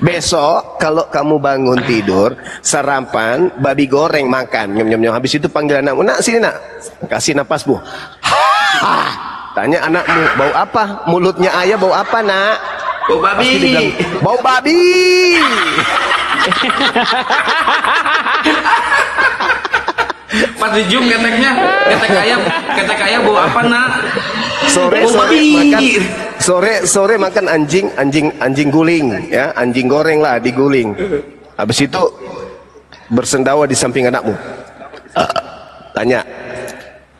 Besok kalau kamu bangun tidur, sarapan babi goreng makan, nyom. Habis itu panggil anakmu, nak sini nak, kasih napas bu. Tanya anakmu, bau apa? Mulutnya ayah bau apa nak? Bau babi. Bilang, bau babi. Pas di zoom keteknya, ketek ayam bau apa nak? Sore makan anjing guling, ya, anjing goreng lah, diguling. Habis itu bersendawa di samping anakmu. Tanya,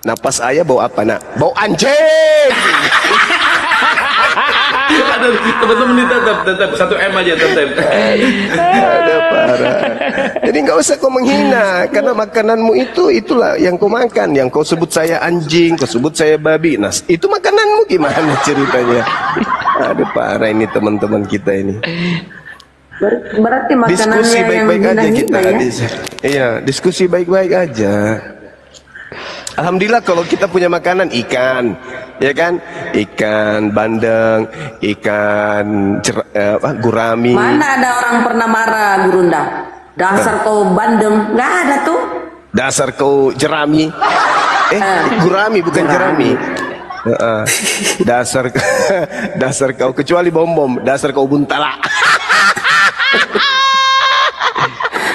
napas ayah bau apa nak? Bau anjing. Aduh, teman-teman tetap 1M aja tetap. Ada parah. Jadi nggak usah kau menghina, karena makananmu itulah yang kau makan. Yang kau sebut saya anjing, kau sebut saya babi. Nah, itu makananmu gimana ceritanya? Ada parah ini teman-teman kita ini. Berarti makanannya diskusi baik-baik aja kita. Ya? Iya, diskusi baik-baik aja. Alhamdulillah kalau kita punya makanan ikan, ya kan? Ikan bandeng, ikan gurami. Mana ada orang pernah marah Gurunda? Dasar kau bandeng, nggak ada tuh. Dasar kau jerami. Gurami bukan jerami. Dasar kau kecuali bom, dasar kau buntala.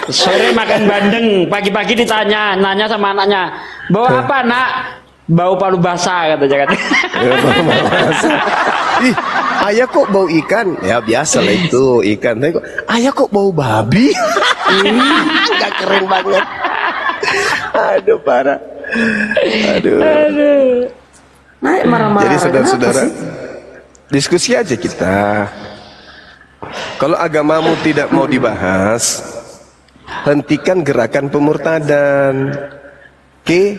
Sore makan bandeng, pagi-pagi nanya sama anaknya, bau apa nak? Bau palu basah katanya. Ih, ayah kok bau ikan? Ya biasa lah itu ikan. Tapi kok ayah kok bau babi? Nggak keren banget. Aduh parah. Aduh. Marah-marah. Jadi saudara-saudara, diskusi aja kita. Kalau agamamu tidak mau dibahas, hentikan gerakan pemurtadan. Oke?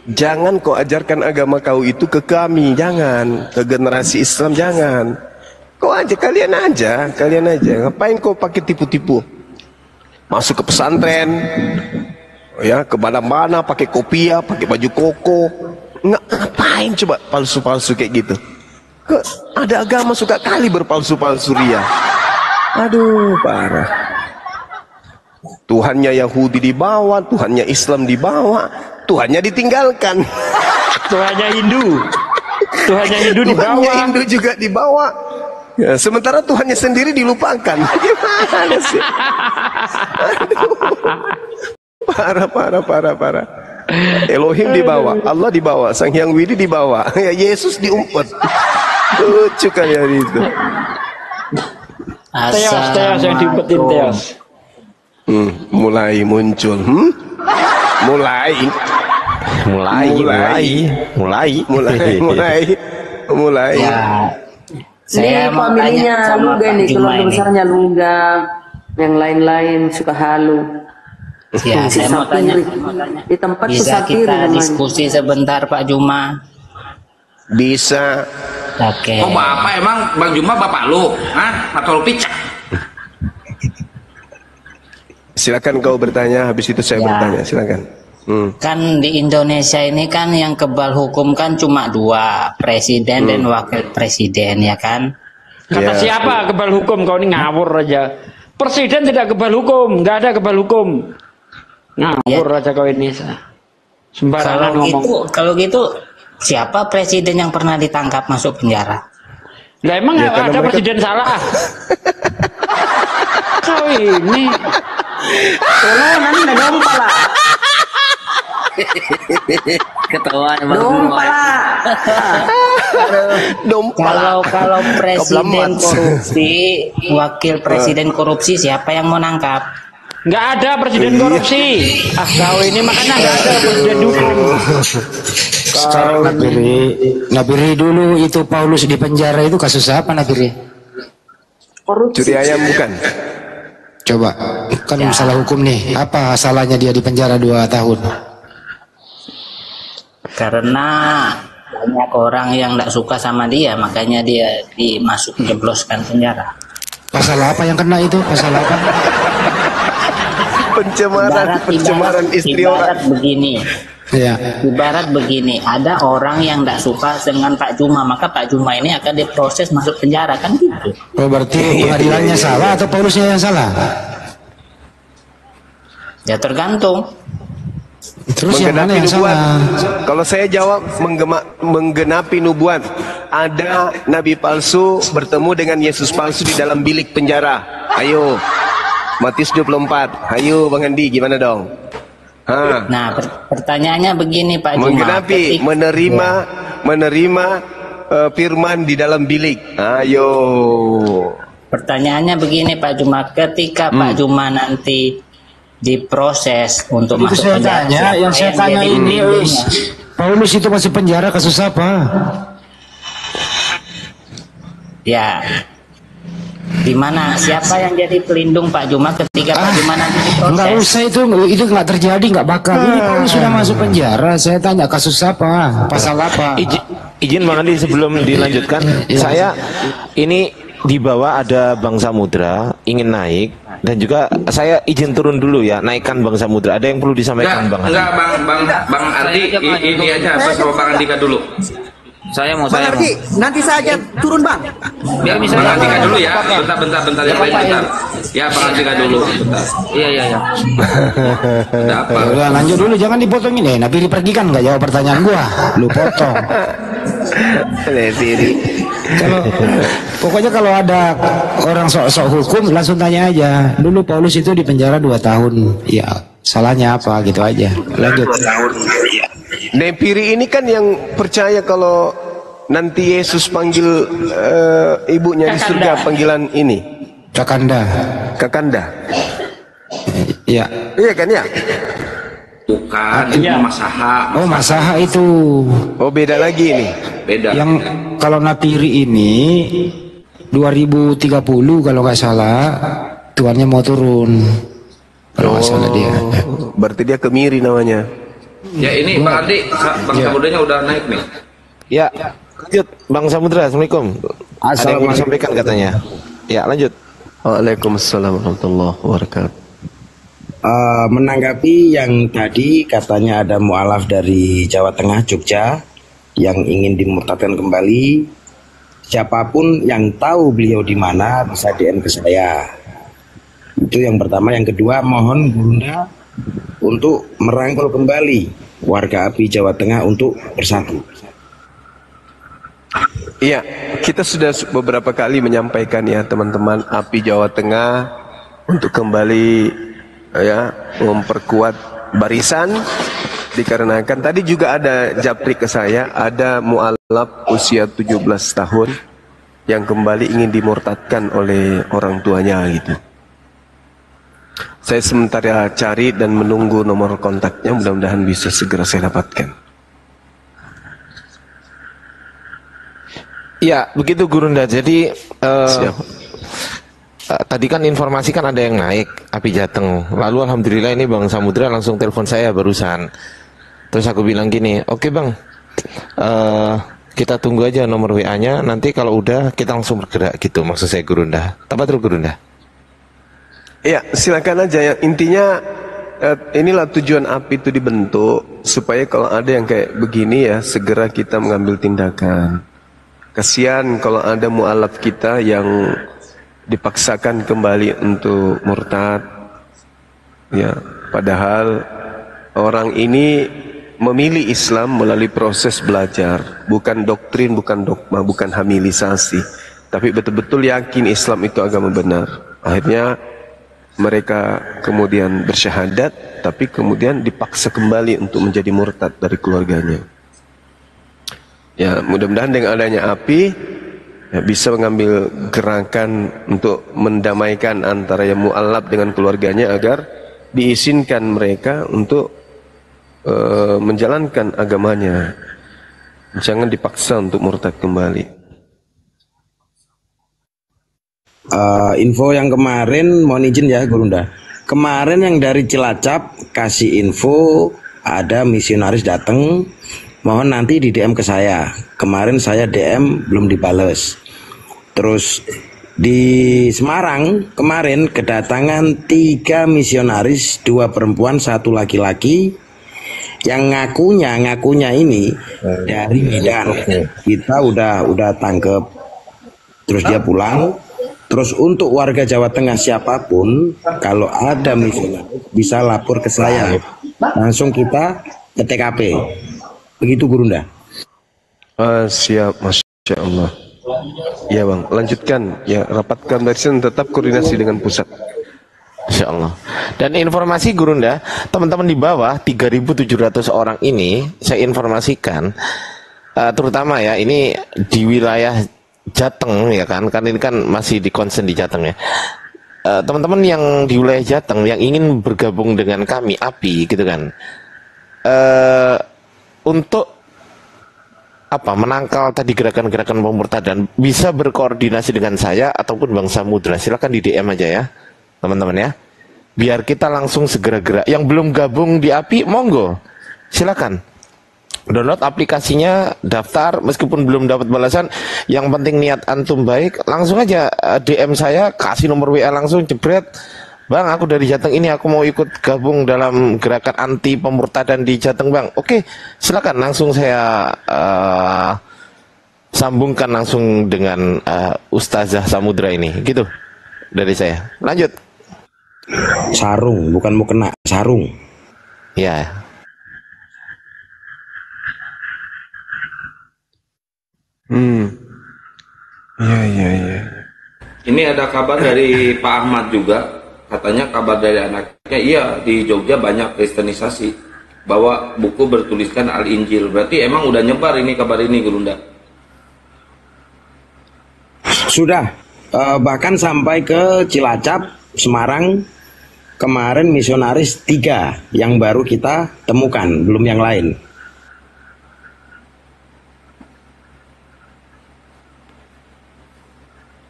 Jangan kau ajarkan agama kau itu ke kami, jangan. Ke generasi Islam, jangan. Kau aja, kalian aja. Ngapain kau pakai tipu-tipu? Masuk ke pesantren, ya, ke mana-mana pakai kopiah, pakai baju koko. Ngapain coba palsu-palsu kayak gitu? Ada agama suka kali berpalsu-palsu ria. Aduh, parah. Tuhannya Yahudi dibawa, Tuhannya Islam dibawa, Tuhannya ditinggalkan. Tuhannya Hindu dibawa. Tuhannya Hindu juga dibawa. Ya, sementara Tuhannya sendiri dilupakan. Gimana sih? Aduh. Parah. Elohim dibawa, Allah dibawa, Sang Hyang Widi dibawa, ya Yesus diumpet. Lucu kalian itu. Teos yang diumpetin Teos. Mulai muncul. Mulai. Ya, saya ini mau familinya tanya sama Luga Pak nih, Juma keluarga ini. besarnya Luga, yang lain-lain suka halu. Ya, saya mau tanya. Di tempat Bisa pesatiri kita namanya. diskusi sebentar Pak Juma? Bisa. Oke. Oh bapak emang Bang Juma bapak lu? Hah? Atau lu picak? Silakan kau bertanya, habis itu saya bertanya. Silakan. Kan di Indonesia ini kan yang kebal hukum kan cuma dua, presiden dan wakil presiden, ya kan? Kata siapa kebal hukum? Kau ini ngawur aja. Presiden tidak kebal hukum, nggak ada kebal hukum. Ngawur aja kau ini. Sembarangan ngomong. Kalau gitu siapa presiden yang pernah ditangkap masuk penjara? Lah emang nggak ada presiden salah? Kau ini. Tolong nanti ada dompala. Ketawa Dompala. Kalau presiden korupsi, wakil presiden korupsi, siapa yang mau nangkap? Nggak ada presiden korupsi. Kau ini makanya nggak ada presiden hukum. Sekarang Nabiri dulu itu Paulus di penjara itu kasus apa Nabiri? Korupsi. Curi ayam bukan? Coba, kan masalah hukum nih. Apa salahnya dia di penjara 2 tahun? Karena banyak orang yang tidak suka sama dia, makanya dia jebloskan penjara. Pasal apa yang kena itu? Pasal apa? Pencemaran istri orang. Begini, Ya. Ibarat begini, ada orang yang tidak suka dengan Pak Juma, maka Pak Juma ini akan diproses masuk penjara, kan gitu. Oh, berarti pengadilannya salah atau Paulusnya yang salah? Ya tergantung. Terus yang mana yang nubuat. salah? Kalau saya jawab menggenapi nubuat. Ada nabi palsu bertemu dengan Yesus palsu di dalam bilik penjara. Ayo. Matius 24. Ayo Bang Andi, gimana dong? Ha. Nah, pertanyaannya begini Pak Juma. Menggenapi, menerima firman di dalam bilik. Ayo. Pertanyaannya begini Pak Juma, ketika Pak Juma nanti diproses untuk Itu masuk saya penjara, tanya, siapa yang saya tanya jadi ini, pelindungnya? Paulus itu masuk penjara kasus apa? Ya, di mana siapa yang jadi pelindung Pak Juma ketika Pak Juma nanti Enggak diproses? usah itu nggak terjadi, nggak bakal. Ini Paulus sudah masuk penjara. Saya tanya kasus apa, pasal apa? Izin Bang Andi sebelum dilanjutkan, saya ini di bawah ada Bang Samudra ingin naik dan juga saya izin turun dulu ya, naikkan Bang Samudra. Ada yang perlu disampaikan Bang Andi? Enggak, Bang Ardi, ini aja bersama Bang Andika dulu. Saya mau Bang Ardi, nanti saja turun Bang. Biar Bang Andika dulu ya. Bentar yang lain bentar. Ya Bang Andika dulu bentar. Iya. Ada apa? Udah lanjut dulu, jangan dipotong ini. Nabi pergi kan nggak jawab pertanyaan gua, lu potong. Pokoknya kalau ada orang sok-sok hukum langsung tanya aja. Dulu Paulus itu di penjara 2 tahun. Ya, salahnya apa gitu aja. Lanjut. Nepiri ini kan yang percaya kalau nanti Yesus panggil ibunya di surga, panggilan ini Kakanda. Iya. Iya kan ya? Bukan, itu Masaha. Oh, Masaha itu. Oh, beda lagi ini. Beda. Yang kalau Napiri ini 2030 kalau nggak salah tuannya mau turun. Kalau nggak salah dia. Berarti dia kemiri namanya. Ya ini Bang Ardi, Bang Samudranya udah naik nih. Ya, lanjut Bang Samudra. Assalamualaikum. Ada yang mau disampaikan katanya. Ya, lanjut. Waalaikumsalam warahmatullahi wabarakatuh. Menanggapi yang tadi katanya ada mualaf dari Jawa Tengah, Jogja yang ingin dimurtadkan kembali. Siapapun yang tahu beliau di mana bisa DM ke saya. Itu yang pertama. Yang kedua, mohon Bunda untuk merangkul kembali warga API Jawa Tengah untuk bersatu. Iya, kita sudah beberapa kali menyampaikan ya teman-teman API Jawa Tengah untuk kembali ya memperkuat barisan, dikarenakan tadi juga ada japri ke saya, ada mualaf usia 17 tahun yang kembali ingin dimurtadkan oleh orang tuanya gitu. Saya sementara cari dan menunggu nomor kontaknya, mudah-mudahan bisa segera saya dapatkan. Ya, begitu Gurunda. Jadi tadi kan informasi kan ada yang naik API Jateng. Lalu alhamdulillah ini Bang Samudra langsung telepon saya barusan. Terus aku bilang gini, oke Bang, kita tunggu aja nomor WA-nya. Nanti kalau udah kita langsung bergerak gitu. Maksud saya Gurunda. Tepat terus Gurunda. Ya, silakan aja. Yang intinya inilah tujuan API itu dibentuk supaya kalau ada yang kayak begini ya segera kita mengambil tindakan. Kasihan kalau ada mualaf kita yang dipaksakan kembali untuk murtad. Ya, padahal orang ini memilih Islam melalui proses belajar, bukan doktrin, bukan dogma, bukan hamilisasi, tapi betul-betul yakin Islam itu agama benar. Akhirnya mereka kemudian bersyahadat, tapi kemudian dipaksa kembali untuk menjadi murtad dari keluarganya. Ya, mudah-mudahan dengan adanya API ya, bisa mengambil gerakan untuk mendamaikan antara yang mu'alaf dengan keluarganya agar diizinkan mereka untuk menjalankan agamanya. Jangan dipaksa untuk murtad kembali. Info yang kemarin, mohon izin ya Gurunda. Kemarin yang dari Cilacap kasih info ada misionaris datang. Mohon nanti di DM ke saya. Kemarin saya DM belum dibales. Terus di Semarang kemarin kedatangan 3 misionaris, 2 perempuan, 1 laki-laki Yang ngakunya ini dari Medan. Kita udah tangkep. Terus dia pulang. Terus untuk warga Jawa Tengah siapapun, kalau ada misionaris bisa lapor ke saya. Langsung kita ke TKP. Begitu Gurunda. Siap, Masya Allah. Ya Bang, lanjutkan. Ya, rapatkan barisan, tetap koordinasi dengan pusat. Insya Allah. Dan informasi Gurunda, teman-teman di bawah 3.700 orang ini saya informasikan, terutama ya ini di wilayah Jateng ya kan ini kan masih di concern di Jateng ya. Teman-teman yang di wilayah Jateng yang ingin bergabung dengan kami API gitu kan, untuk menangkal tadi gerakan-gerakan pemurtadan bisa berkoordinasi dengan saya ataupun Bang Samudra. Silakan di DM aja ya teman-teman ya, biar kita langsung segera gerak. Yang belum gabung di API monggo silakan download aplikasinya, daftar. Meskipun belum dapat balasan, yang penting niat antum baik, langsung aja DM saya, kasih nomor WA langsung, jebret, Bang aku dari Jateng ini, aku mau ikut gabung dalam gerakan anti pemurtadan di Jateng Bang. Oke silakan, langsung saya sambungkan langsung dengan Ustazah Samudra ini, gitu dari saya. Lanjut. Sarung, bukan mau kena, sarung. Ya. Iya. Ini ada kabar dari Pak Ahmad juga, katanya kabar dari anaknya, iya di Jogja banyak kristenisasi, bahwa buku bertuliskan Al-Injil. Berarti emang udah nyebar ini kabar ini Gurunda? Sudah, bahkan sampai ke Cilacap, Semarang. Kemarin misionaris 3 yang baru kita temukan, belum yang lain.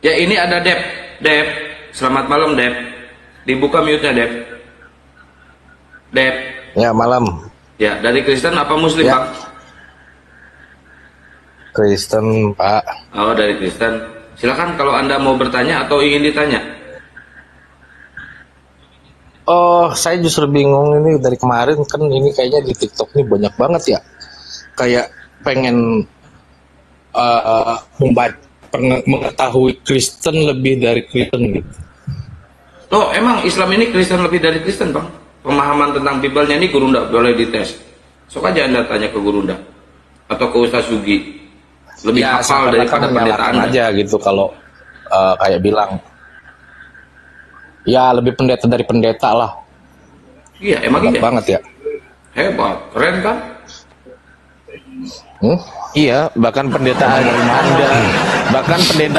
Ya ini ada Dep, selamat malam Dep, dibuka mute-nya Dep. Ya malam. Ya dari Kristen apa Muslim ya. Pak? Kristen Pak. Oh dari Kristen, silakan kalau Anda mau bertanya atau ingin ditanya. Oh saya justru bingung ini dari kemarin kan ini kayaknya di TikTok ini banyak banget ya, kayak pengen mengetahui Kristen lebih dari Kristen gitu. Oh emang Islam ini Kristen lebih dari Kristen Bang? Pemahaman tentang Biblenya ini Gurunda boleh dites. Sok aja Anda tanya ke Gurunda atau ke Ustaz Sugi, lebih Ya, hafal daripada pendeta Anda aja gitu kalau kayak bilang ya lebih pendeta dari pendeta lah. Iya emang Hebat iya banget ya. Hebat, keren kan? Iya, bahkan pendeta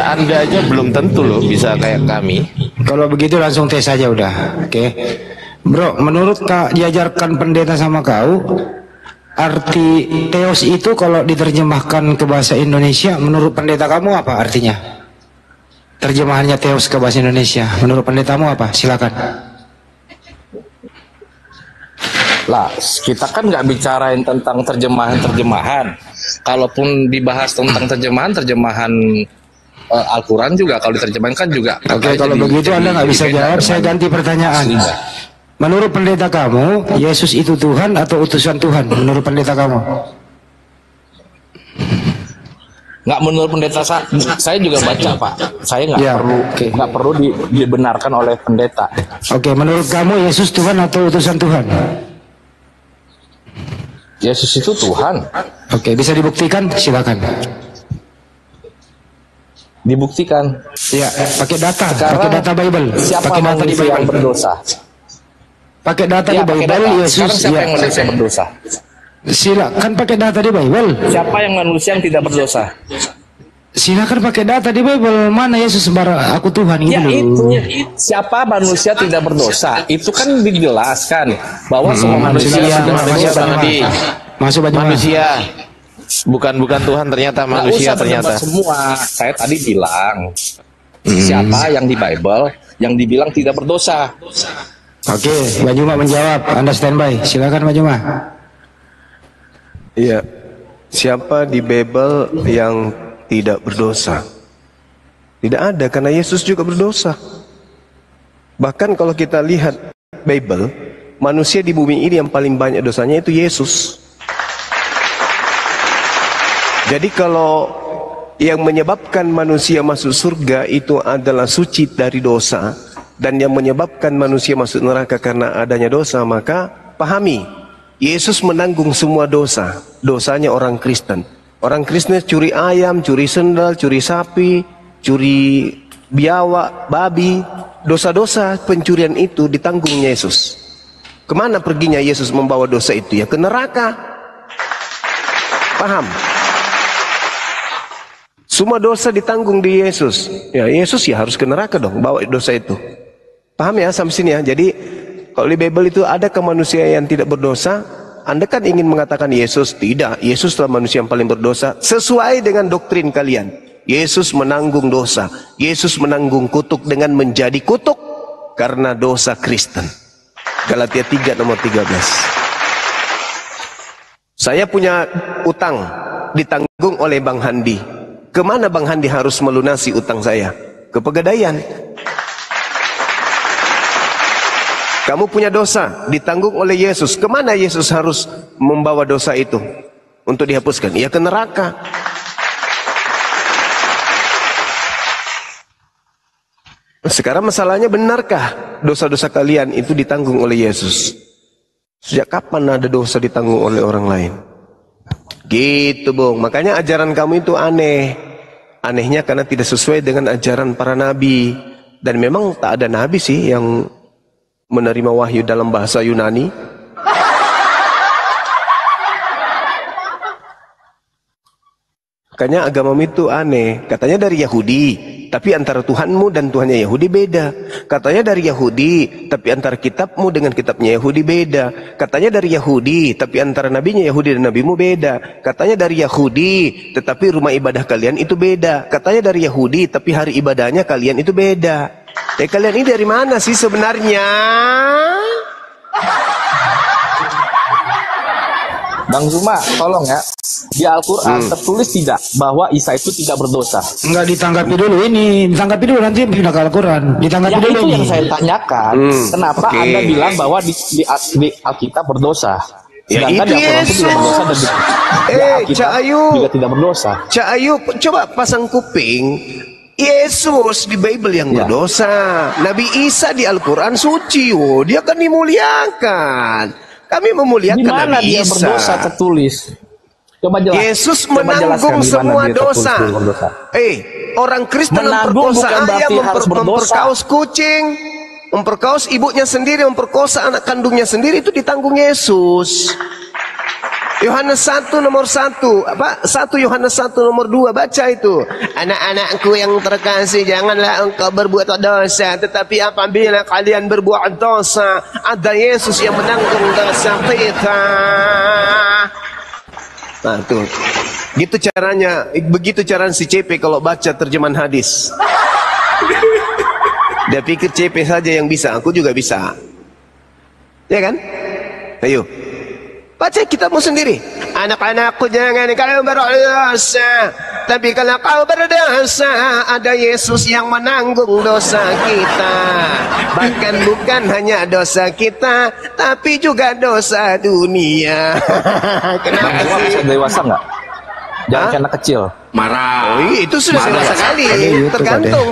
Anda aja belum tentu loh bisa kayak kami. Kalau begitu langsung tes aja udah. Oke. Bro, menurut Kak diajarkan pendeta sama kau, arti teos itu kalau diterjemahkan ke bahasa Indonesia, menurut pendeta kamu apa artinya? Terjemahannya teos ke bahasa Indonesia, menurut pendetamu apa? Silakan. Lah, kita kan nggak bicarain tentang terjemahan. Kalaupun dibahas tentang terjemahan Al-Quran juga, kalau diterjemahkan juga. Oke, kalau begitu Anda nggak bisa jawab, saya ganti pertanyaan. Menurut pendeta kamu, Yesus itu Tuhan atau utusan Tuhan? Menurut pendeta kamu? Nggak, menurut pendeta saya juga baca Pak. Saya nggak perlu dibenarkan oleh pendeta. Oke, menurut kamu Yesus Tuhan atau utusan Tuhan? Yesus itu Tuhan. Oke, bisa dibuktikan? Silakan. Dibuktikan. Ya, pakai data. Sekarang, pakai data Bible. Siapa pakai data di manusia Bible. yang berdosa? Pakai data Ya, di Bible. data. Yesus. Sekarang siapa yang manusia yang berdosa? Silakan pakai data di Bible. Siapa yang manusia yang tidak berdosa? Silakan pakai data di Bible. Mana Yesus sembarang aku Tuhan gitu Ya loh. itu siapa manusia tidak berdosa? Itu kan dijelaskan bahwa semua manusia sudah berdosa. Masuk manusia. Bukan Tuhan ternyata manusia ternyata. Semua. Saya tadi bilang siapa yang di Bible yang dibilang tidak berdosa. Oke, Mbak Juma menjawab. Anda standby. Silakan Mbak Juma. Iya. Siapa di Bible yang tidak berdosa? Tidak ada, karena Yesus juga berdosa. Bahkan kalau kita lihat Bible, manusia di bumi ini yang paling banyak dosanya itu Yesus. Jadi kalau yang menyebabkan manusia masuk surga itu adalah suci dari dosa, dan yang menyebabkan manusia masuk neraka karena adanya dosa, maka pahami, Yesus menanggung semua dosa. Dosanya orang Kristen. Orang Kristen curi ayam, curi sendal, curi sapi, curi biawak, babi. Dosa-dosa pencurian itu ditanggung Yesus. Kemana perginya Yesus membawa dosa itu? Ya ke neraka. Paham? Semua dosa ditanggung di Yesus. Ya Yesus ya harus ke neraka dong bawa dosa itu. Paham ya sampai sini ya? Jadi kalau di Bible itu ada manusia yang tidak berdosa. Anda kan ingin mengatakan Yesus tidak. Yesus adalah manusia yang paling berdosa. Sesuai dengan doktrin kalian. Yesus menanggung dosa. Yesus menanggung kutuk dengan menjadi kutuk karena dosa Kristen. Galatia 3 nomor 13. Saya punya utang ditanggung oleh Bang Handi. Kemana Bang Handi harus melunasi utang saya? Ke Pegadaian. Kamu punya dosa ditanggung oleh Yesus. Kemana Yesus harus membawa dosa itu untuk dihapuskan? Ya ke neraka. Sekarang masalahnya, benarkah dosa-dosa kalian itu ditanggung oleh Yesus? Sejak kapan ada dosa ditanggung oleh orang lain? Gitu Bung. Makanya ajaran kamu itu aneh. Anehnya karena tidak sesuai dengan ajaran para nabi. Dan memang tak ada nabi sih yang menerima wahyu dalam bahasa Yunani. Makanya agamamu itu aneh. Katanya dari Yahudi, tapi antara Tuhanmu dan Tuhannya Yahudi beda. Katanya dari Yahudi, tapi antara kitabmu dengan kitabnya Yahudi beda. Katanya dari Yahudi, tapi antara nabinya Yahudi dan nabimu beda. Katanya dari Yahudi, tetapi rumah ibadah kalian itu beda. Katanya dari Yahudi, tapi hari ibadahnya kalian itu beda. Kalian ini dari mana sih sebenarnya? Bang Zuma, tolong ya. Di Al-Quran tertulis tidak bahwa Isa itu tidak berdosa? Enggak ditanggapi dulu ini. Ditanggapi dulu nanti pindah ke Al-Quran. Ditanggapi Ya dulu itu ini. yang saya tanyakan. Kenapa Anda bilang bahwa di Alkitab berdosa? Ya Sedangkan itu di Al-Quran itu tidak berdosa dan di Alkitab Cak Ayu juga tidak berdosa. Cak Ayu, coba pasang kuping. Yesus di Bible yang berdosa. Nabi Isa di Al-Quran suci. Oh, dia kan dimuliakan. Kami memuliakan Di mana Nabi dia Isa. berdosa tertulis? Coba jelaskan. Yesus Coba menanggung jelaskan di mana semua dia tertulis dosa. dia berdosa. Orang Kristen Menanggung memperkosa bukan berarti ayam, harus berdosa. memperkaos kucing, memperkaos ibunya sendiri, memperkosa anak kandungnya sendiri, itu ditanggung Yesus. Yohanes 1 nomor 1 apa? 1 Yohanes 1 nomor 2, baca itu. Anak-anakku yang terkasih, janganlah engkau berbuat dosa, tetapi apabila kalian berbuat dosa, ada Yesus yang menanggung dosa kita. Nah tuh, gitu caranya, begitu cara si CP kalau baca terjemahan hadis. Dia pikir CP saja yang bisa, aku juga bisa. Ya kan? Ayo. Baca kitabmu sendiri. Anak-anakku, jangan kau berdosa, tapi kalau kau berdosa, ada Yesus yang menanggung dosa kita. Bahkan bukan hanya dosa kita, tapi juga dosa dunia. Kenapa Bang Zuma sih? bisa dewasa nggak? Jangan kayak anak kecil. Marah. Oh, itu sudah Marah. dewasa kali.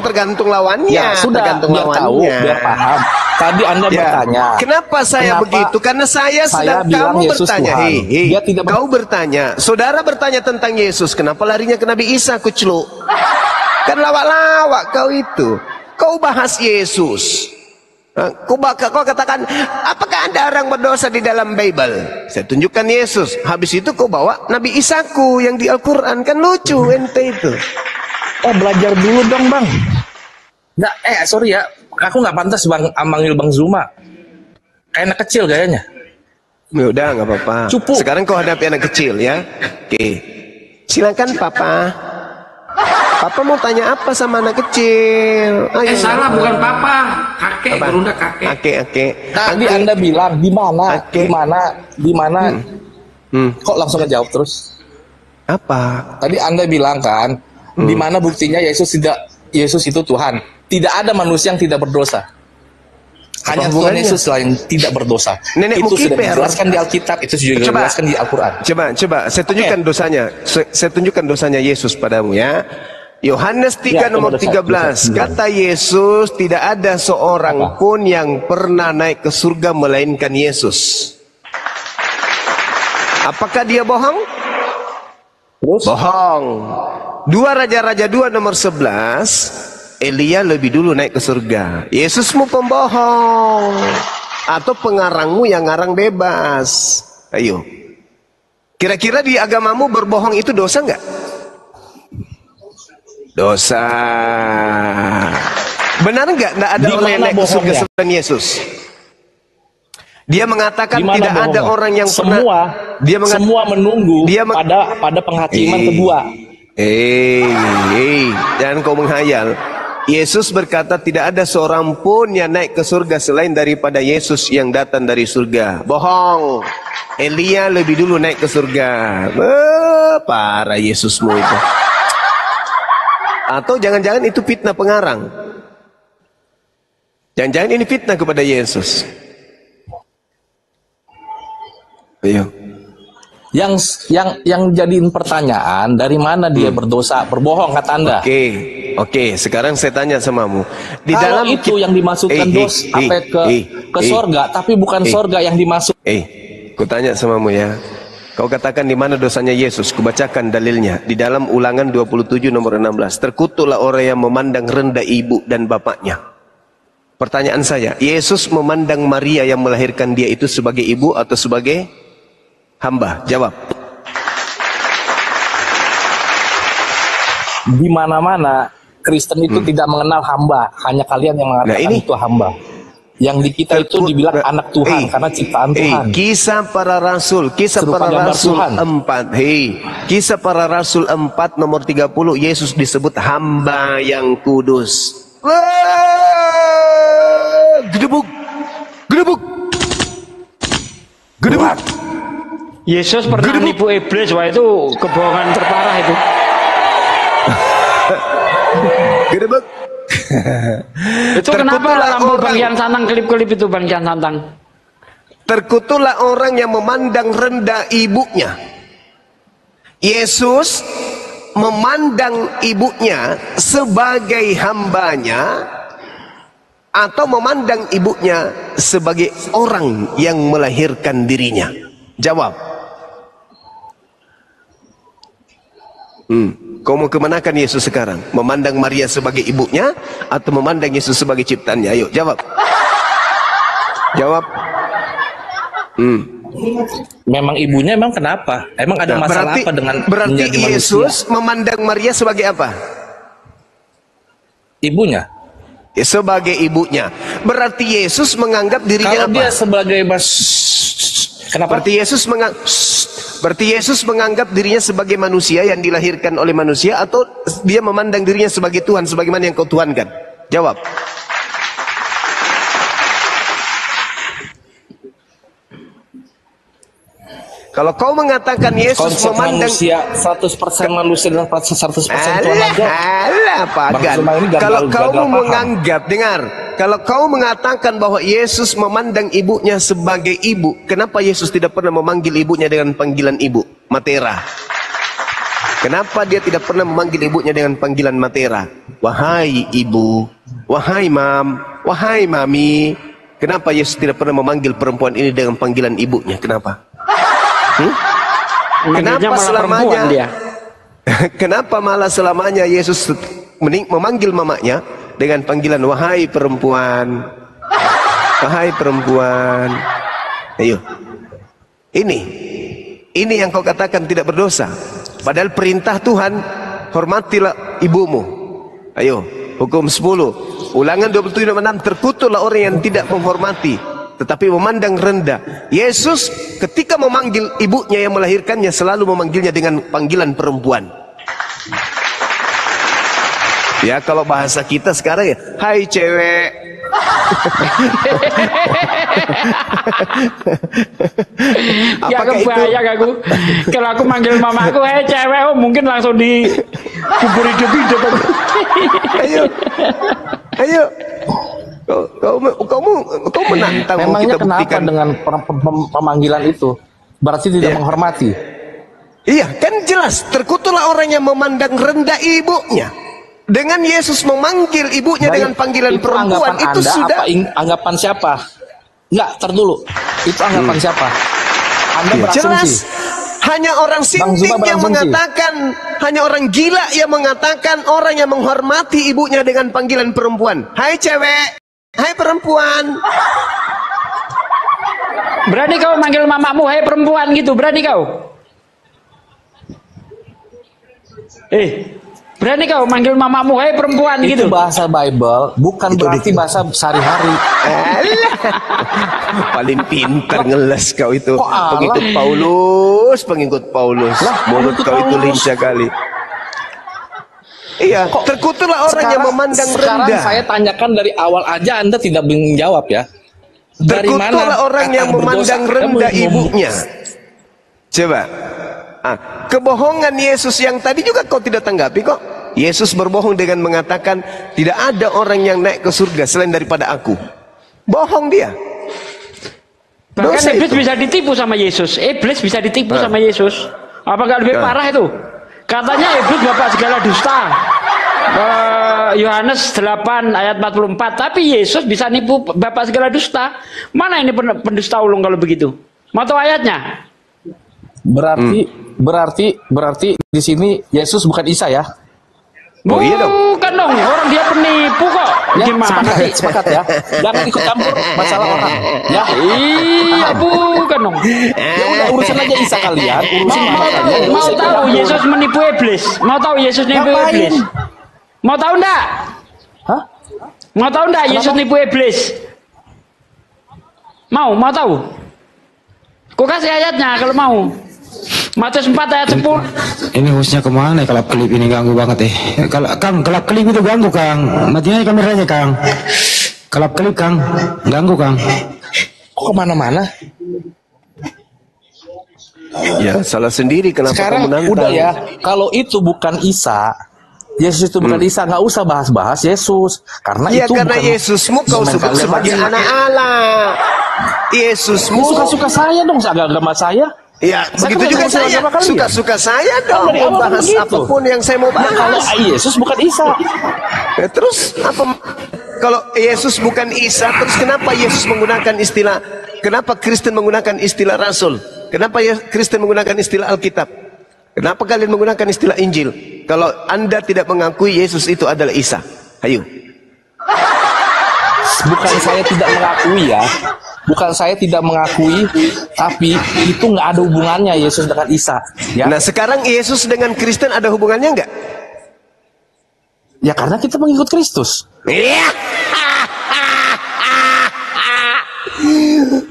Tergantung lawannya. Ya sudah, tergantung biar tahu, lawannya. biar paham. Tadi Anda bertanya. Kenapa saya kenapa begitu? Karena saya sedang bilang kamu Yesus bertanya. Tuhan. Hei, Dia tidak kau bertanya. Saudara bertanya tentang Yesus. Kenapa larinya ke Nabi Isa, kucluk? Kan lawak-lawak kau itu. Kau bahas Yesus. Kau katakan, apakah ada orang berdosa di dalam Bible? Saya tunjukkan Yesus. Habis itu kau bawa Nabi Isaku yang di Al-Quran. Kan lucu ente itu. Belajar dulu dong Bang. Nggak, sorry ya. Aku nggak pantas manggil Bang Zuma. Kayak anak kecil gayanya. Ya udah, nggak apa-apa. Cupu. Sekarang kau hadapi anak kecil ya. Oke. Silakan Papa. Papa mau tanya apa sama anak kecil? Ayo. Salah, bukan papa. Kakek, Apa? berunda kakek. Oke. Tadi Anda bilang di mana? Kok langsung ngejawab terus? Apa? Tadi Anda bilang kan, di mana buktinya Yesus itu Tuhan? Tidak ada manusia yang tidak berdosa. Hanya Tuhan hubungannya? Yesus lah yang tidak berdosa. Nenek Itu sudah Mukiper. dijelaskan di Alkitab, itu juga dijelaskan di Al-Quran. Coba, saya tunjukkan dosanya. Saya tunjukkan dosanya Yesus padamu ya. Yohanes 3 Ya, nomor coba 13. Kata Yesus, tidak ada seorang pun yang pernah naik ke surga melainkan Yesus. Apakah dia bohong? Bohong. 2 Raja-Raja 2 nomor 11. Elia lebih dulu naik ke surga. Yesusmu pembohong. Atau pengarangmu yang ngarang bebas. Ayo. Kira-kira di agamamu berbohong itu dosa nggak? Dosa. Benar nggak? Nggak ada orang yang naik ke surga selain Yesus. Dia mengatakan tidak ada orang yang pernah. Semua menunggu pada penghakiman kedua. Jangan kau menghayal. Yesus berkata tidak ada seorang pun yang naik ke surga selain daripada Yesus yang datang dari surga. Bohong. Elia lebih dulu naik ke surga. Parah Yesusmu itu. Atau jangan-jangan itu fitnah pengarang. Jangan-jangan ini fitnah kepada Yesus. Ayo. Yang jadiin pertanyaan, dari mana dia berdosa, berbohong kata Anda? Oke, sekarang saya tanya samamu. Di Kalau dalam itu yang dimasukkan ke sorga, tapi bukan sorga yang dimasuk. Ku tanya samamu ya. Kau katakan di mana dosanya Yesus? Kubacakan dalilnya di dalam Ulangan 27 nomor 16. Terkutuklah orang yang memandang rendah ibu dan bapaknya. Pertanyaan saya, Yesus memandang Maria yang melahirkan dia itu sebagai ibu atau sebagai hamba? Jawab. Di mana-mana Kristen itu tidak mengenal hamba, hanya kalian yang mengatakan itu hamba. Yang di kita itu dibilang anak Tuhan karena ciptaan Tuhan. Kisah para Rasul, Kisah para Rasul 4. Kisah para Rasul 4 nomor 30, Yesus disebut hamba yang kudus. Gedebuk. Gedebuk. Gedebuk. Yesus pernah nipu iblis, wah itu kebohongan terparah itu. Gedebuk. Itu kenapa lampu Bang Jan Santang, klip-klip itu Bang Jan Santang? Terkutuklah orang yang memandang rendah ibunya. Yesus memandang ibunya sebagai hambanya atau memandang ibunya sebagai orang yang melahirkan dirinya? Jawab. Kau mau kemanakan Yesus sekarang? Memandang Maria sebagai ibunya atau memandang Yesus sebagai ciptaannya? Ayo jawab. Jawab. Memang ibunya emang kenapa? Emang ada masalah apa dengan berarti menjadi Yesus manusia? memandang Maria sebagai apa? Ibunya. Sebagai ibunya. Berarti Yesus menganggap dirinya Kalau apa? dia sebagai kenapa? Berarti Yesus menganggap dirinya sebagai manusia yang dilahirkan oleh manusia, atau dia memandang dirinya sebagai Tuhan sebagaimana yang kau tuhankan? Jawab. Kalau kau mengatakan Yesus konsep memandang manusia 100% manusia dan 100% Tuhan aja. Alah, pagan. Kalau kau menganggap, kalau kau mengatakan bahwa Yesus memandang ibunya sebagai ibu, kenapa Yesus tidak pernah memanggil ibunya dengan panggilan ibu, Matera? Kenapa dia tidak pernah memanggil ibunya dengan panggilan Matera? Wahai ibu, wahai mam, wahai mami. Kenapa Yesus tidak pernah memanggil perempuan ini dengan panggilan ibunya? Kenapa? Kenapa selamanya dia? Kenapa malah selamanya Yesus memanggil mamanya dengan panggilan wahai perempuan, wahai perempuan? Ayo, ini yang kau katakan tidak berdosa. Padahal perintah Tuhan, hormatilah ibumu. Ayo, hukum 10 Ulangan 27:6, terkutuklah orang yang tidak menghormati tetapi memandang rendah. Yesus ketika memanggil ibunya yang melahirkannya selalu memanggilnya dengan panggilan perempuan. Ya kalau bahasa kita sekarang ya, hai cewek. Ya kebayang aku. Kalau aku manggil mamaku, hai cewek, oh mungkin langsung dikubur hidup-hidup. Ayo. Ayo. Kau menantang mau Memangnya kita kenapa buktikan. dengan pemanggilan itu? Berarti tidak Iya. menghormati. Iya, kan jelas terkutuklah orang yang memandang rendah ibunya. Dengan Yesus memanggil ibunya Baik, dengan panggilan itu perempuan anggapan itu Anda sudah anggapan siapa? Enggak, dulu. Itu anggapan siapa? Anda Iya, berasumsi. jelas. Hanya orang Bang sinting Zuma yang berasumsi. mengatakan, hanya orang gila yang mengatakan orang yang menghormati ibunya dengan panggilan perempuan. Hai cewek, hai perempuan. Berani kau manggil mamamu, hai perempuan gitu, berani kau? Berani kau manggil mamamu, hai perempuan Itu gitu? bahasa Bible, bukan berarti bahasa sehari-hari. Paling pintar ngeles kau itu. Kok Allah? Pengikut Paulus. Lah, Mulut pengikut kau itu Paulus. lincah kali. Iya, terkutuklah orang yang memandang sekarang rendah. saya tanyakan dari awal aja Anda tidak menjawab ya. Dari Terkutuklah mana orang yang kata memandang berdosa? rendah Kamu ibunya. Coba. Kebohongan Yesus yang tadi juga kau tidak tanggapi kok. Yesus berbohong dengan mengatakan tidak ada orang yang naik ke surga selain daripada aku. Bohong dia. Bahkan Dosa iblis itu. bisa ditipu sama Yesus. Iblis bisa ditipu sama Yesus. Apakah lebih parah itu? Katanya iblis bapak segala dusta. Yohanes 8 ayat 44. Tapi Yesus bisa nipu bapak segala dusta. Mana ini pendusta ulung kalau begitu? Mau tahu ayatnya? Berarti di sini Yesus bukan Isa ya? Oh iya dong. Bukan dong, orang dia penipu kok. Ya, Gimana? sepakat ya. Jangan ikut campur masalah orang. Ya. Iya, bukan dong. Ya udah urusan aja Isa kalian, urusin mama kalian. Nggak Mau usah ikut tahu campur. Yesus menipu iblis? Mau tahu Yesus nipu Ngapain? iblis? Mau tahu enggak? Hah? Mau tahu enggak Yesus nipu iblis? Mau tahu? Kau kasih ayatnya kalau mau. Matius 4 ayat 10. Ini hostnya kemana ya? Kelap kelip ini ganggu banget Kalau Kang, kelap kelip itu ganggu Kang. Matinya kameranya Kang. Kelap kelip Kang, ganggu Kang. Kok kemana-mana? Ya, salah sendiri kenapa Sekarang kamu nantang? udah ya, kalau itu bukan Isa, Yesus itu bukan Isa, nggak usah bahas-bahas Yesus, karena Ya itu karena bukan Yesusmu kau zaman sebut kalian sebagai lagi. anak Allah. Yesusmu Suka-suka saya dong, agama saya. Ya, Saya begitu kan juga ngomong saya. agama kalian. Suka-suka saya dong dari awal mau bahas begitu. apapun yang saya mau Nah, kalau bahas. Yesus bukan Isa, Ya, terus apa? Kalau Yesus bukan Isa, terus kenapa Yesus menggunakan istilah? Kenapa Kristen menggunakan istilah Rasul? Kenapa Kristen menggunakan istilah Alkitab? Kenapa kalian menggunakan istilah Injil? Kalau Anda tidak mengakui Yesus itu adalah Isa, ayo. bukan saya tidak mengakui ya, bukan saya tidak mengakui, tapi itu nggak ada hubungannya Yesus dengan Isa. Ya, Nah sekarang Yesus dengan Kristen ada hubungannya nggak? ya karena kita mengikut Kristus. Iya.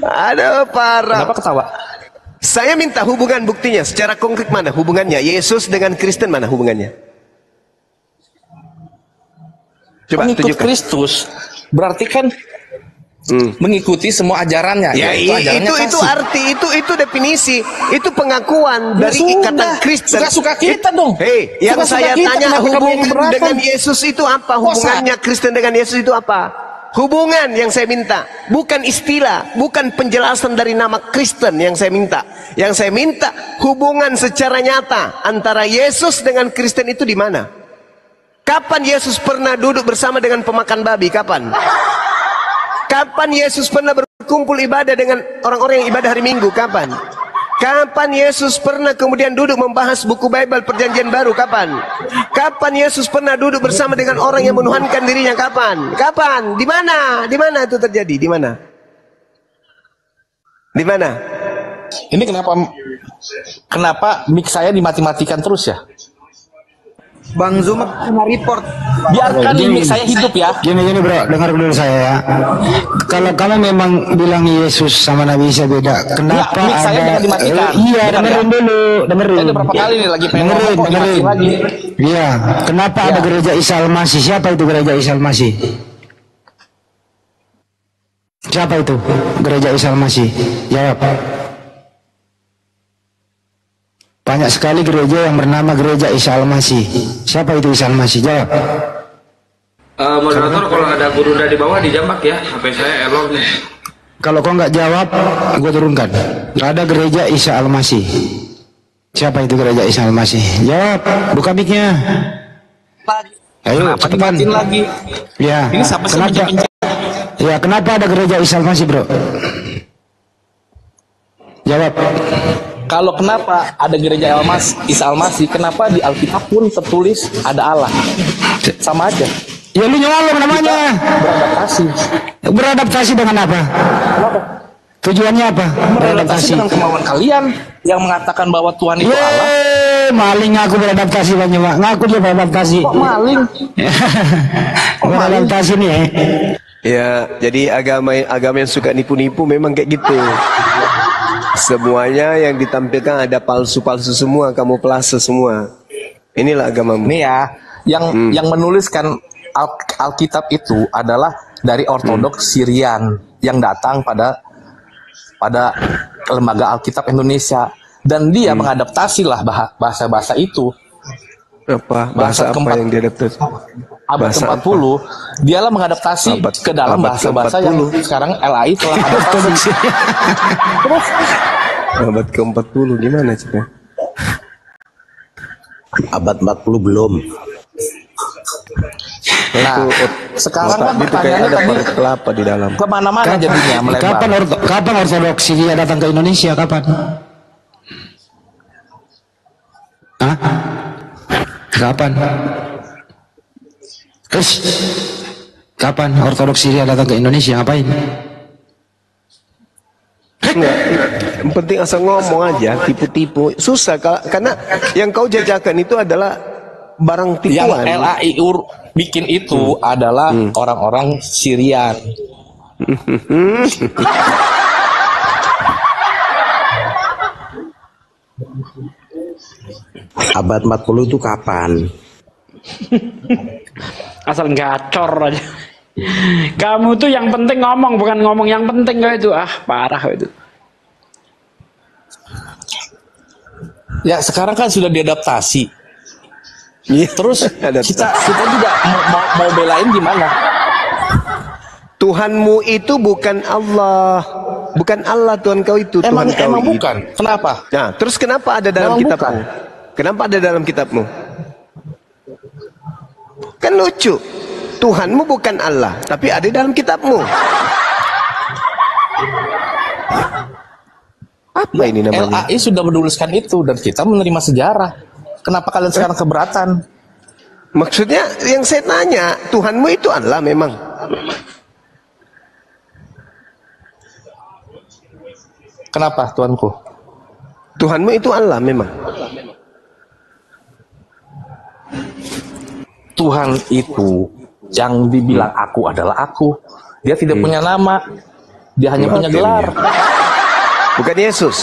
Aduh parah. Kenapa ketawa? Saya minta hubungan buktinya secara konkret mana hubungannya Yesus dengan Kristen mana hubungannya? Coba Mengikut tunjukkan. Kristus berarti kan mengikuti semua ajarannya. Ya ajarannya itu kasih. arti itu definisi itu pengakuan Ya dari sudah. ikatan Kristen. Suka-suka kita dong. Hei, yang Suka-suka saya kita, tanya kenapa kamu yang hubungan keberatan? dengan Yesus itu apa? Hubungannya Kristen dengan Yesus itu apa? Hubungan yang saya minta, bukan istilah, bukan penjelasan dari nama Kristen yang saya minta. Yang saya minta hubungan secara nyata antara Yesus dengan Kristen itu di mana? Kapan Yesus pernah duduk bersama dengan pemakan babi? Kapan? Kapan Yesus pernah berkumpul ibadah dengan orang-orang yang ibadah hari Minggu? Kapan? Kapan Yesus pernah kemudian duduk membahas buku Bible Perjanjian Baru? Kapan? Kapan Yesus pernah duduk bersama dengan orang yang menuhankan dirinya? Kapan? Kapan? Di mana? Di mana itu terjadi? Di mana? Di mana? Ini kenapa mic saya dimati-matikan terus ya? Bang Zuma kena report. Biarkan Gini, mic saya hidup ya. Gini bro, dengar dulu saya ya. Kalau kamu memang bilang Yesus sama Nabi Isa beda, kenapa mic saya ada? jangan dimatikan. Iya, Dengar dengerin ya. dulu, dengerin. Saya udah berapa kali nih lagi pengen dengerin, ngomong kok dengerin. dimatiin lagi. Iya, kenapa ada gereja Isa Al-Masih? Siapa itu gereja Isa Al-Masih? Siapa itu gereja Isa Al-Masih? Jawab. Banyak sekali gereja yang bernama gereja Isa Al-Masih. Siapa itu Isa Al-Masih? Jawab. Moderator kalau ada guru dari bawah dijambak ya, HP saya error nih. Kalau kau nggak jawab, gue turunkan. Ada gereja Isa Al-Masih. Siapa itu gereja Isa Al-Masih? Jawab, buka mic-nya. Ayo, Kenapa cepetan. dimatiin lagi? Ya, Ini siapa sih kenapa? pencet-pencet? Ya, kenapa ada gereja Isa Al-Masih, bro? Jawab. Kalau kenapa ada gereja Isa Al-Masih, kenapa di Alkitab pun tertulis ada Allah? Sama aja. Ya lu nyolong namanya. Beradaptasi. Beradaptasi dengan apa? Kenapa? Tujuannya apa? Beradaptasi dengan kemauan kalian yang mengatakan bahwa Tuhan itu Allah. Maling ngaku beradaptasi banyak, Pak. Ngaku dia beradaptasi. Kok maling? Beradaptasi nih ya. Ya, jadi agama yang suka nipu-nipu memang kayak gitu. Semuanya yang ditampilkan ada palsu-palsu semua, kamuflase semua. Inilah agamamu. Nih ya, yang menuliskan Alkitab itu adalah dari Ortodoks Syrian yang datang pada lembaga Alkitab Indonesia, dan dia mengadaptasi lah bahasa-bahasa itu. Apa bahasa apa yang diadaptasi? Abad ke-40 dialah mengadaptasi ke dalam bahasa-bahasa yang sekarang LAI telah adaptasi. Terus abad ke-40 gimana cerita? Abad 40 belum. Nah, sekarang kan itu kayak pertanyaannya ada tadi paruh kelapa di dalam. kemana-mana jadinya melebar. Kapan Ortodoks dia datang ke Indonesia? Kapan? Hah? Kapan? Terus kapan Ortodoks Syria datang ke Indonesia? Ngapain? Enggak, yang penting asal ngomong aja, tipu-tipu. Susah karena yang kau jajakan itu adalah barang tipuan. Yang LAI bikin itu adalah orang-orang Syrian. Abad 40 itu kapan? Asal gacor aja. Kamu tuh yang penting ngomong, bukan ngomong yang penting kayak itu. Ah, parah itu. Ya sekarang kan sudah diadaptasi. Terus kita juga mau belain gimana? Tuhanmu itu bukan Allah. Bukan Allah Tuhan kau itu. Emang Tuhan kau bukan. Kenapa? Nah, terus kenapa ada dalam kitabmu? Kenapa ada dalam kitabmu? Kan lucu. Tuhanmu bukan Allah, tapi ada dalam kitabmu. Apa ini namanya? LAI sudah menuliskan itu dan kita menerima sejarah. Kenapa kalian sekarang keberatan? Maksudnya yang saya tanya, Tuhanmu itu Allah memang? Kenapa Tuanku? Tuhanmu itu Allah memang? Tuhan itu yang dibilang aku adalah aku. Dia tidak punya nama. Dia hanya punya gelar. Bukan Yesus.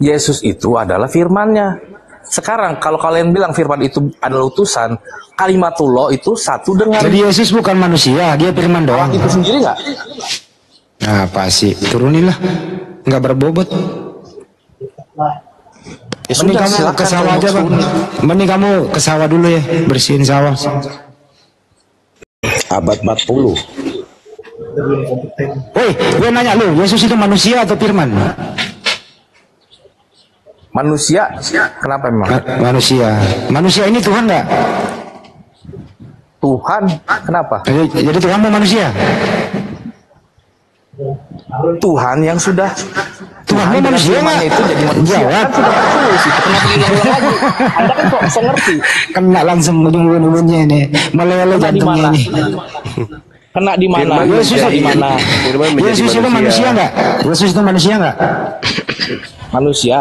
Yesus itu adalah firman-Nya. Sekarang kalau kalian bilang firman itu adalah utusan, kalimatullah itu satu dengan. Jadi Yesus bukan manusia, dia firman doang. Itu sendiri nggak? Nah, pasti turunilah, nggak berbobot. Ya Mending sudah, kamu ke silakan sawah aja, Bang. Mending kamu ke sawah dulu ya, bersihin sawah. Abad 40. Woi, gue nanya lu, Yesus itu manusia atau firman? Manusia, kenapa emang? Manusia. Manusia ini Tuhan nggak? Tuhan, kenapa? Jadi Tuhanmu manusia? Tuhan yang sudah Tuhanmu manusia nggak? itu jadi manusia. Jawab. Kan sudah tertulis itu. Kenapa diulang lagi? Anda kan kok bisa ngerti? Kena langsung ujung-ujungnya ini, meleleh jantungnya ini. Kena di mana? Yesus di mana? Yesus itu manusia nggak? Yesus itu manusia nggak? Manusia.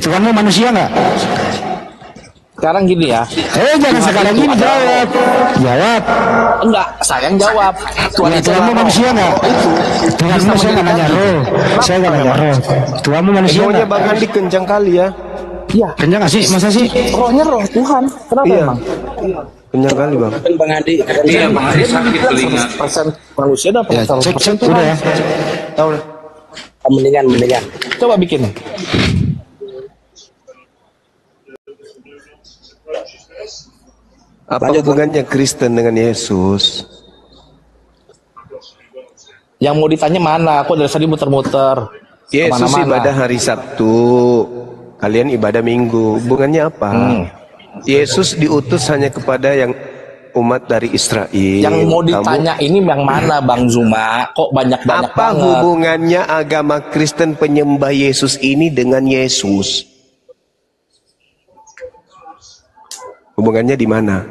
Tuhanmu manusia nggak? Sekarang gini ya. Jangan sekarang gini, jawab. Jawab. Enggak, saya yang jawab. Tuhanmu manusia nggak? Tuhanmu saya nggak nanya roh. Saya nggak nanya roh. Tuhanmu manusia Egonya nggak? Bang Andi kencang kali ya. Iya. Kencang nggak sih? Masa sih? Rohnya roh Tuhan. Kenapa Iya. emang? Kencang kali Bang. Bang Adi. Iya, Bang Adi sakit telinga. 100% manusia dan Ya, 100% cek Tuhan. udah ya. Tahu deh. Mendingan. Coba bikin. Apa hubungannya Kristen dengan Yesus? Yang mau ditanya mana? Aku dari tadi muter-muter. Yesus kemana-mana. ibadah hari Sabtu, kalian ibadah Minggu. Hubungannya apa? Yesus diutus hanya kepada yang umat dari Israel. Yang mau ditanya ini yang mana, Bang Zuma? Kok banyak-banyak Apa banget? hubungannya agama Kristen penyembah Yesus ini dengan Yesus? Hubungannya di mana?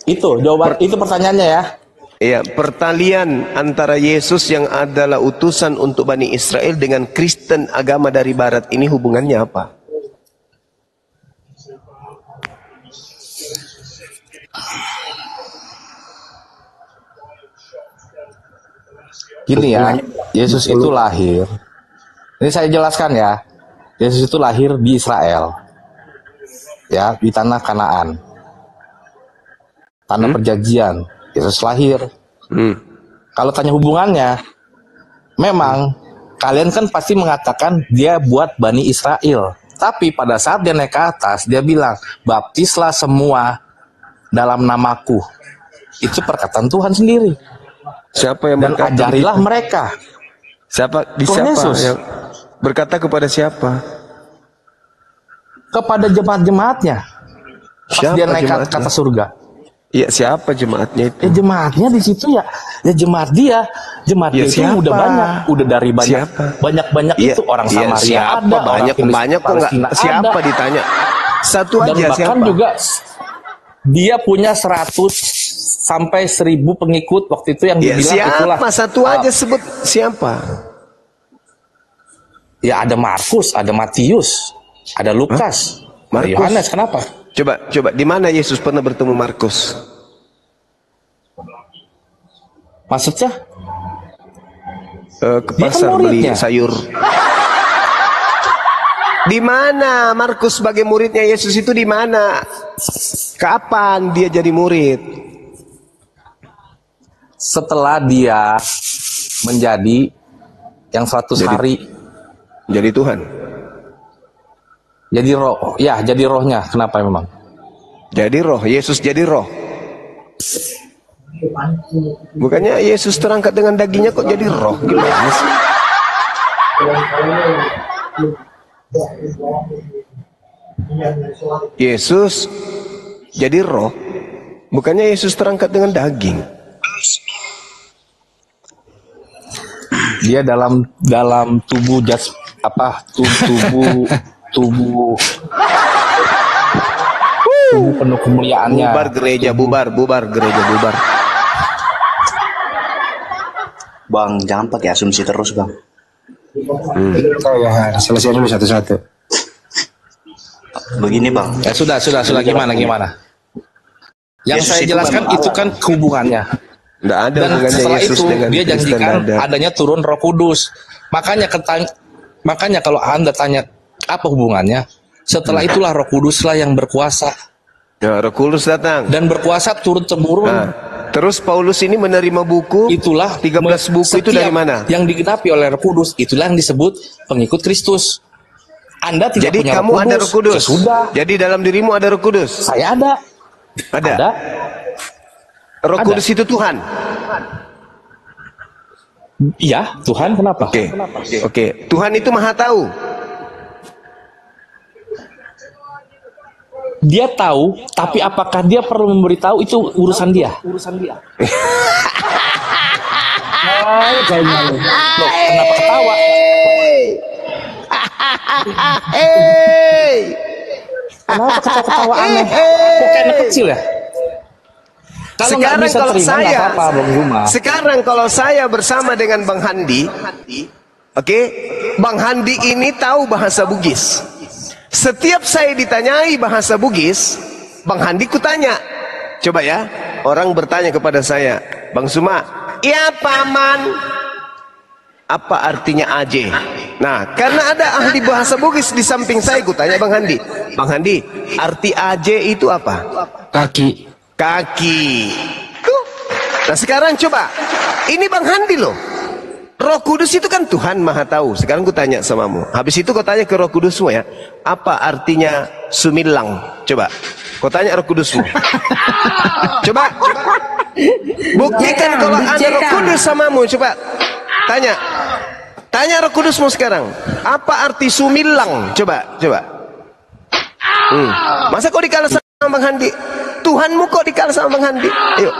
Itu jawaban, itu pertanyaannya ya. Iya, pertalian antara Yesus yang adalah utusan untuk Bani Israel dengan Kristen agama dari Barat ini hubungannya apa? Gini ya, Yesus itu lahir. Ini saya jelaskan ya. Yesus itu lahir di Israel. Ya, di tanah Kanaan. Tanah perjanjian. Yesus lahir. Kalau tanya hubungannya, memang kalian kan pasti mengatakan dia buat Bani Israel. Tapi pada saat dia naik ke atas, dia bilang, baptislah semua dalam namaku. Itu perkataan Tuhan sendiri. Siapa yang Dan berkata ajarilah begitu? mereka. Siapa? Di Tuhan siapa? Yesus. Yang berkata kepada siapa? Kepada jemaat-jemaatnya. Pas Siapa dia naik jemaatnya? ke atas surga. Iya, siapa jemaatnya itu? Ya jemaatnya di situ ya. Ya jemaat dia. Jemaat Ya, dia itu siapa? udah banyak. Udah dari banyak. Siapa? Banyak Iya, itu orang iya, Samaria siapa? ada. Banyak, orang banyak kok nggak? Palestina Siapa ada. ditanya? Satu Dan aja bahkan siapa? juga dia punya 100 sampai 1000 pengikut waktu itu yang Ya, dibilang itulah. siapa? Satu aja sebut siapa? Ya ada Markus, ada Matius, ada Lukas, ada Markus? Yohanes. Kenapa? Coba, di mana Yesus pernah bertemu Markus? Maksudnya? Ke Dia kan pasar beli muridnya. sayur. Di mana Markus sebagai muridnya Yesus itu di mana? Kapan dia jadi murid? Setelah dia menjadi yang 100 hari jadi Tuhan. Jadi roh, ya jadi rohnya. Kenapa memang? Jadi roh, Yesus jadi roh. Bukannya Yesus terangkat dengan dagingnya kok jadi roh? Gimana sih? Yesus jadi roh. Bukannya Yesus terangkat dengan daging. Dia dalam tubuh tubuh penuh kemuliaannya. Bubar gereja, bubar gereja, bubar. Bang, jangan pakai asumsi terus, Bang. Oh ya, selesai dulu satu-satu. Begini, Bang. Ya sudah gimana? Yang Yesus saya itu jelaskan memang itu Allah. kan hubungannya. Nggak ada Dan hubungannya setelah Yesus itu dengan dia Kristen, janjikan nggak ada. adanya turun Roh Kudus. Makanya kalau Anda tanya apa hubungannya, setelah itulah Roh Kuduslah yang berkuasa. Ya, Roh Kudus datang. Dan berkuasa turun temurun. Nah, terus Paulus ini menerima buku. Itulah 13 buku itu dari setiap mana? Yang digenapi oleh Roh Kudus, itulah yang disebut pengikut Kristus. Anda tidak Jadi punya kamu ada Roh Kudus. Ya sudah. Jadi dalam dirimu ada Roh Kudus. Saya ada. Ada. Roh Ada. Kudus itu Tuhan. Iya, Tuhan kenapa? Oke. Tuhan itu Maha Tahu. Dia tahu, tapi apakah dia perlu memberitahu itu urusan dia. Loh, kenapa ketawa? Kenapa ketawa aneh? Kok kayak anak kecil ya? Kalau nggak bisa terima nggak apa-apa, Bang Zuma. Sekarang kalau saya bersama dengan Bang Handi, oke, Bang Handi ini tahu bahasa Bugis. Setiap saya ditanyai bahasa Bugis, Bang Handi kutanya. Coba ya, orang bertanya kepada saya, Bang Zuma, ya paman, apa artinya aje? Nah, karena ada ahli bahasa Bugis di samping saya, kutanya Bang Handi. Bang Handi, arti aje itu apa? Kaki. Kaki. Nah sekarang coba, ini Bang Handi loh. Roh Kudus itu kan Tuhan Maha Tahu. Sekarang gue tanya samamu. Habis itu kau tanya ke Roh Kudusmu ya. Apa artinya sumilang? Coba. Kau tanya Roh Kudusmu. Coba. Buktikan kalau ada Roh Kudus samamu. Coba. Tanya Roh Kudusmu sekarang. Apa arti sumilang? Coba. Masa kau dikalah sama Bang Handi? Tuhanmu kok dikalah sama Bang Handi? Ayo.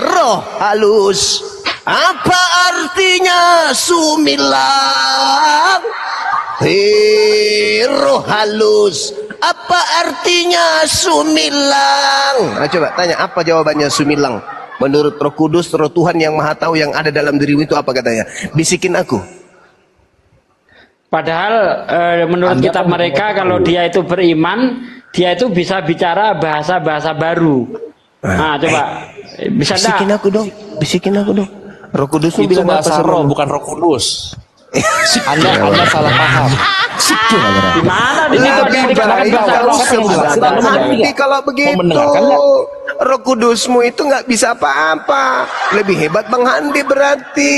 Roh halus. Apa artinya sumilang? Roh halus. Apa artinya sumilang? Nah, coba tanya, apa jawabannya sumilang? Menurut Roh Kudus, Roh Tuhan yang Maha Tahu yang ada dalam dirimu itu apa katanya? Bisikin aku. Padahal menurut kitab mereka kalau dia itu beriman, dia itu bisa bicara bahasa-bahasa baru. Nah, coba bisa bisikin aku dong. Roh Kudus itu bilang bahasa roh, bukan Roh Kudus. Anda salah paham. Di mana di situ ada yang dikatakan bahasa roh? Nanti kalau begitu Roh Kudusmu itu nggak bisa apa-apa. Lebih hebat Bang Handi berarti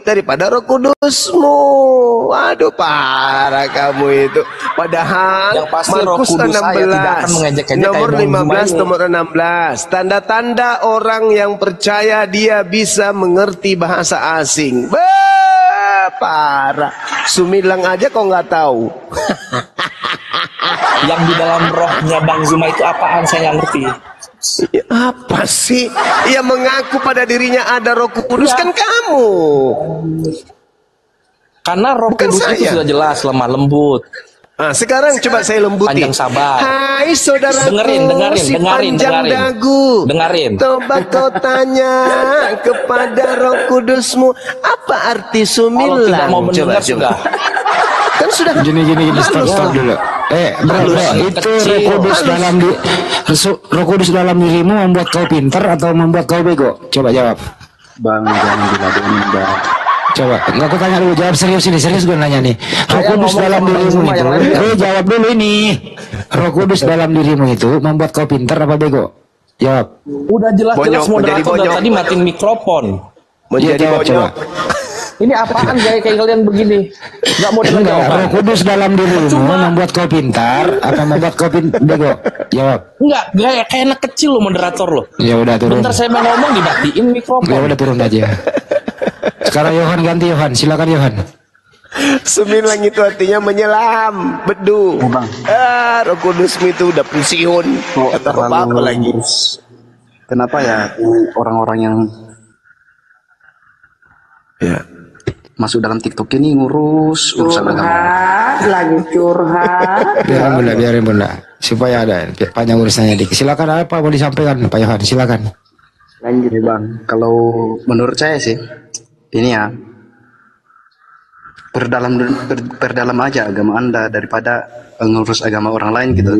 daripada Roh Kudusmu. Waduh, parah kamu itu. Padahal Markus 16 nomor 15 nomor 16 tanda-tanda orang yang percaya dia bisa mengerti bahasa asing. Parah, sumilang aja kok nggak tahu. Yang di dalam rohnya Bang Zuma itu apaan, saya nggak ngerti. Apa sih? Yang mengaku pada dirinya ada Roh Kudus kan kamu. Karena Roh Kudus itu sudah jelas lemah lembut. Nah, sekarang coba saya lembutin. Panjang sabar. Hai saudaraku, dengerin. dagu. Dengerin. Coba kau tanya kepada Roh Kudusmu, apa arti sumilang? Kalau tidak mau mendengar sudah. Kan sudah. Gini, stop dulu. Bro, itu Roh Kudus dalam dirimu membuat kau pintar atau membuat kau bego? Coba jawab. Bang, jangan diladenin, Bang. Coba, nggak aku tanya dulu, jawab serius gue nanya nih. Roh Kudus dalam dirimu itu, jawab dulu ini. Roh Kudus dalam dirimu itu membuat kau pintar apa bego? Jawab. Udah jelas-jelas moderator dari tadi matiin mikrofon. Menjadi bonyok. Ini apaan kayak kalian begini? Nggak mau dengar jawaban. Roh Kudus dalam dirimu membuat kau pintar apa membuat kau bego? Jawab. Enggak, kayak anak kecil lo moderator lo. Ya udah turun. Bentar saya mau ngomong dimatiin mikrofon. Ya udah turun aja. Sekarang Yohan ganti Yohan, silakan Yohan. Sumilang itu artinya menyelam, bedu. Roh Kudusmu itu udah pensiun. Kata apa lagi? Kenapa ya orang-orang yang masuk dalam TikTok ini ngurus urusan agama? Curhat. Biarin bunda, supaya ada panjang urusannya dikit. Silakan, apa mau disampaikan Pak Yohan, silakan. Lanjut ya Bang. Kalau menurut saya sih ini ya, perdalam aja agama Anda daripada ngurus agama orang lain gitu.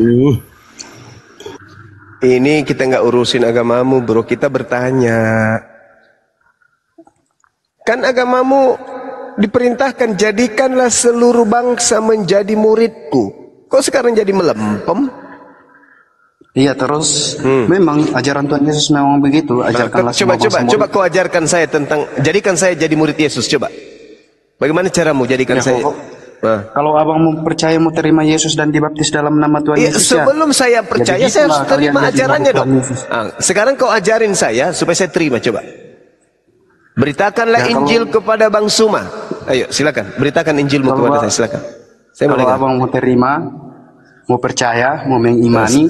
Ini kita nggak urusin agamamu, bro. Kita bertanya. Kan agamamu diperintahkan jadikanlah seluruh bangsa menjadi muridku. Kok sekarang jadi melempem? Iya, terus memang ajaran Tuhan Yesus memang begitu. Ajarkanlah coba kau ajarkan saya tentang jadikan saya jadi murid Yesus. Coba. Bagaimana caramu jadikan saya? Kalau abang mau percaya, mau terima Yesus dan dibaptis dalam nama Tuhan Yesus, sebelum saya percaya saya harus terima ajarannya dong. Sekarang kau ajarin saya supaya saya terima. Coba. Beritakanlah Injil kepada Bang Suma. Ayo silakan. Beritakan Injilmu kepada saya. Silakan. Saya kalau abang mau terima, mau percaya, mau mengimani,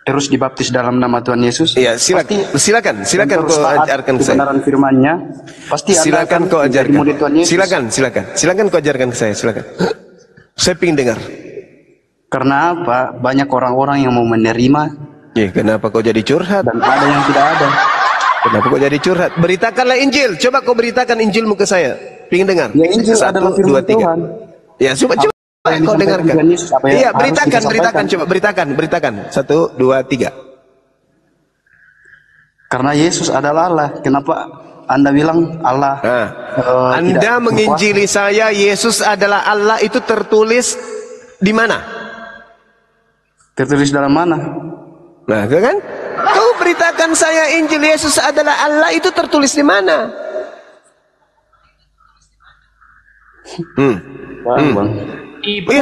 terus dibaptis dalam nama Tuhan Yesus. Iya, silakan kau ajarkan ke saya. Kebenaran firman-Nya, pasti silakan kau ajarkan. Silakan kau ajarkan ke saya, silakan. Saya ingin dengar. Karena apa? Banyak orang-orang yang mau menerima. Kenapa kau jadi curhat? Dan ada yang tidak ada. Kenapa kau jadi curhat? Beritakanlah Injil. Coba kau beritakan Injilmu ke saya. Ingin dengar. Ya, Injil adalah firman Tuhan. Ya, coba kau dengarkan. Iya, beritakan, coba beritakan. 1, 2, 3. Karena Yesus adalah Allah. Kenapa Anda bilang Allah? Anda menginjili saya, Yesus adalah Allah, itu tertulis di mana? Tertulis dalam mana? Nah, kan? Kau beritakan saya Injil Yesus adalah Allah, itu tertulis di mana? Bang. Ibu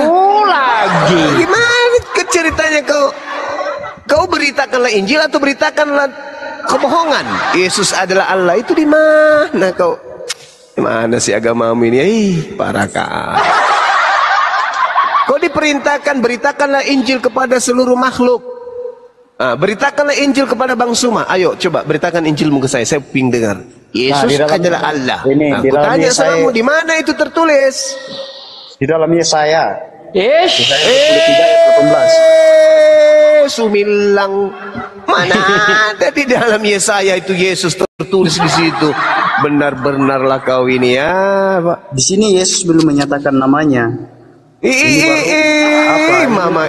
lagi. Gimana ceritanya kau beritakanlah Injil atau beritakanlah kebohongan. Yesus adalah Allah itu di mana kau? Di mana sih agamamu ini? Parah kah? Kau diperintahkan beritakanlah Injil kepada seluruh makhluk. Beritakanlah Injil kepada Bang Suma. Ayo coba beritakan Injilmu ke saya pingin dengar. Yesus adalah Allah. Aku tanya samamu, di mana itu tertulis? Di dalam Yesaya. Sumilang, mana ada di dalam Yesaya itu Yesus tertulis di situ? Benar-benarlah kau ini ya, Pak. Di sini Yesus belum menyatakan namanya. Mama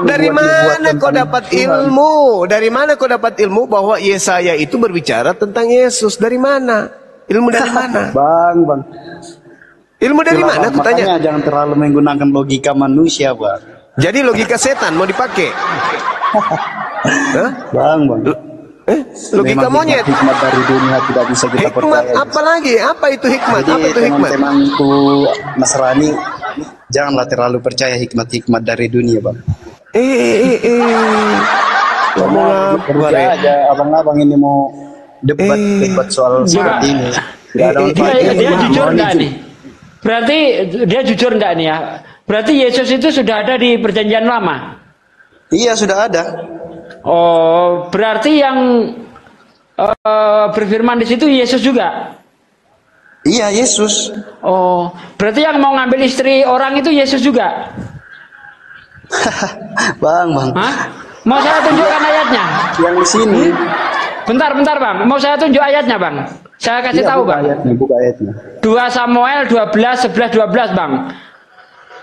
dari mana kau dapat ilmu? Dari mana kau dapat ilmu bahwa Yesaya itu berbicara tentang Yesus? Dari mana? Ilmu dari mana? Bang. Ilmu dari mana? Aku tanya. Makanya jangan terlalu menggunakan logika manusia, Bang. Jadi logika setan mau dipakai? Bang. Logika monyet. Hikmat dari dunia tidak bisa kita percaya. Apa lagi? Apa itu hikmat? Jadi, apa itu hikmat? Teman-temanku Nasrani, janganlah terlalu percaya hikmat-hikmat dari dunia, Bang. Kerja aja abang-abang ini mau debat soal seperti ini. Dia jujur enggak nih? Berarti dia jujur enggak nih ya? Berarti Yesus itu sudah ada di Perjanjian Lama? Iya, sudah ada. Oh, berarti yang berfirman di situ Yesus juga? Iya, Yesus. Oh, berarti yang mau ngambil istri orang itu Yesus juga? Bang. Hah? Mau saya tunjukkan ayatnya? Yang di sini. Bentar, Bang. Mau saya tunjuk ayatnya, Bang? Saya kasih tahu, Bang. Buka ayatnya. 2 Samuel 12:11-12, Bang.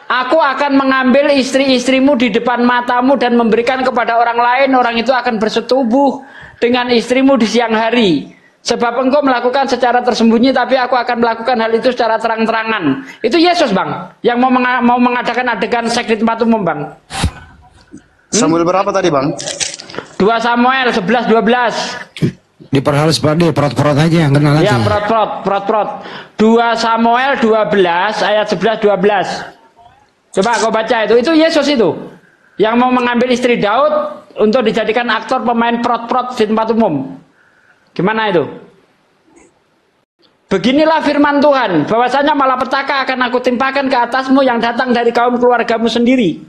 Aku akan mengambil istri-istrimu di depan matamu dan memberikan kepada orang lain. Orang itu akan bersetubuh dengan istrimu di siang hari. Sebab engkau melakukan secara tersembunyi, tapi aku akan melakukan hal itu secara terang-terangan. Itu Yesus, Bang, yang mau mengadakan adegan seks di tempat umum, Bang. Samuel berapa tadi, Bang? 2 Samuel 11-12. Diperhalus Pak D, perot-perot aja, kenal aja. Ya, perot-perot. 2 Samuel 12 ayat 11-12. Coba kau baca itu Yesus itu yang mau mengambil istri Daud untuk dijadikan aktor pemain prot-prot di tempat umum. Gimana itu? Beginilah firman Tuhan, bahwasanya malapetaka akan aku timpakan ke atasmu yang datang dari kaum keluargamu sendiri.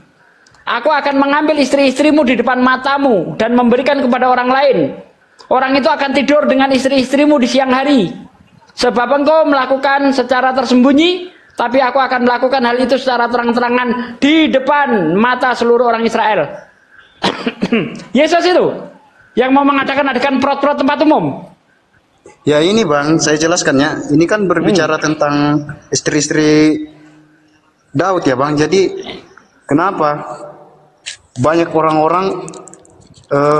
Aku akan mengambil istri-istrimu di depan matamu dan memberikan kepada orang lain. Orang itu akan tidur dengan istri-istrimu di siang hari. Sebab engkau melakukan secara tersembunyi, tapi aku akan melakukan hal itu secara terang-terangan di depan mata seluruh orang Israel. Yesus itu yang mau mengadakan adegan prot-prot tempat umum. Ya ini, Bang, saya jelaskan ya. Ini kan berbicara tentang istri-istri Daud ya, Bang. Jadi kenapa banyak orang-orang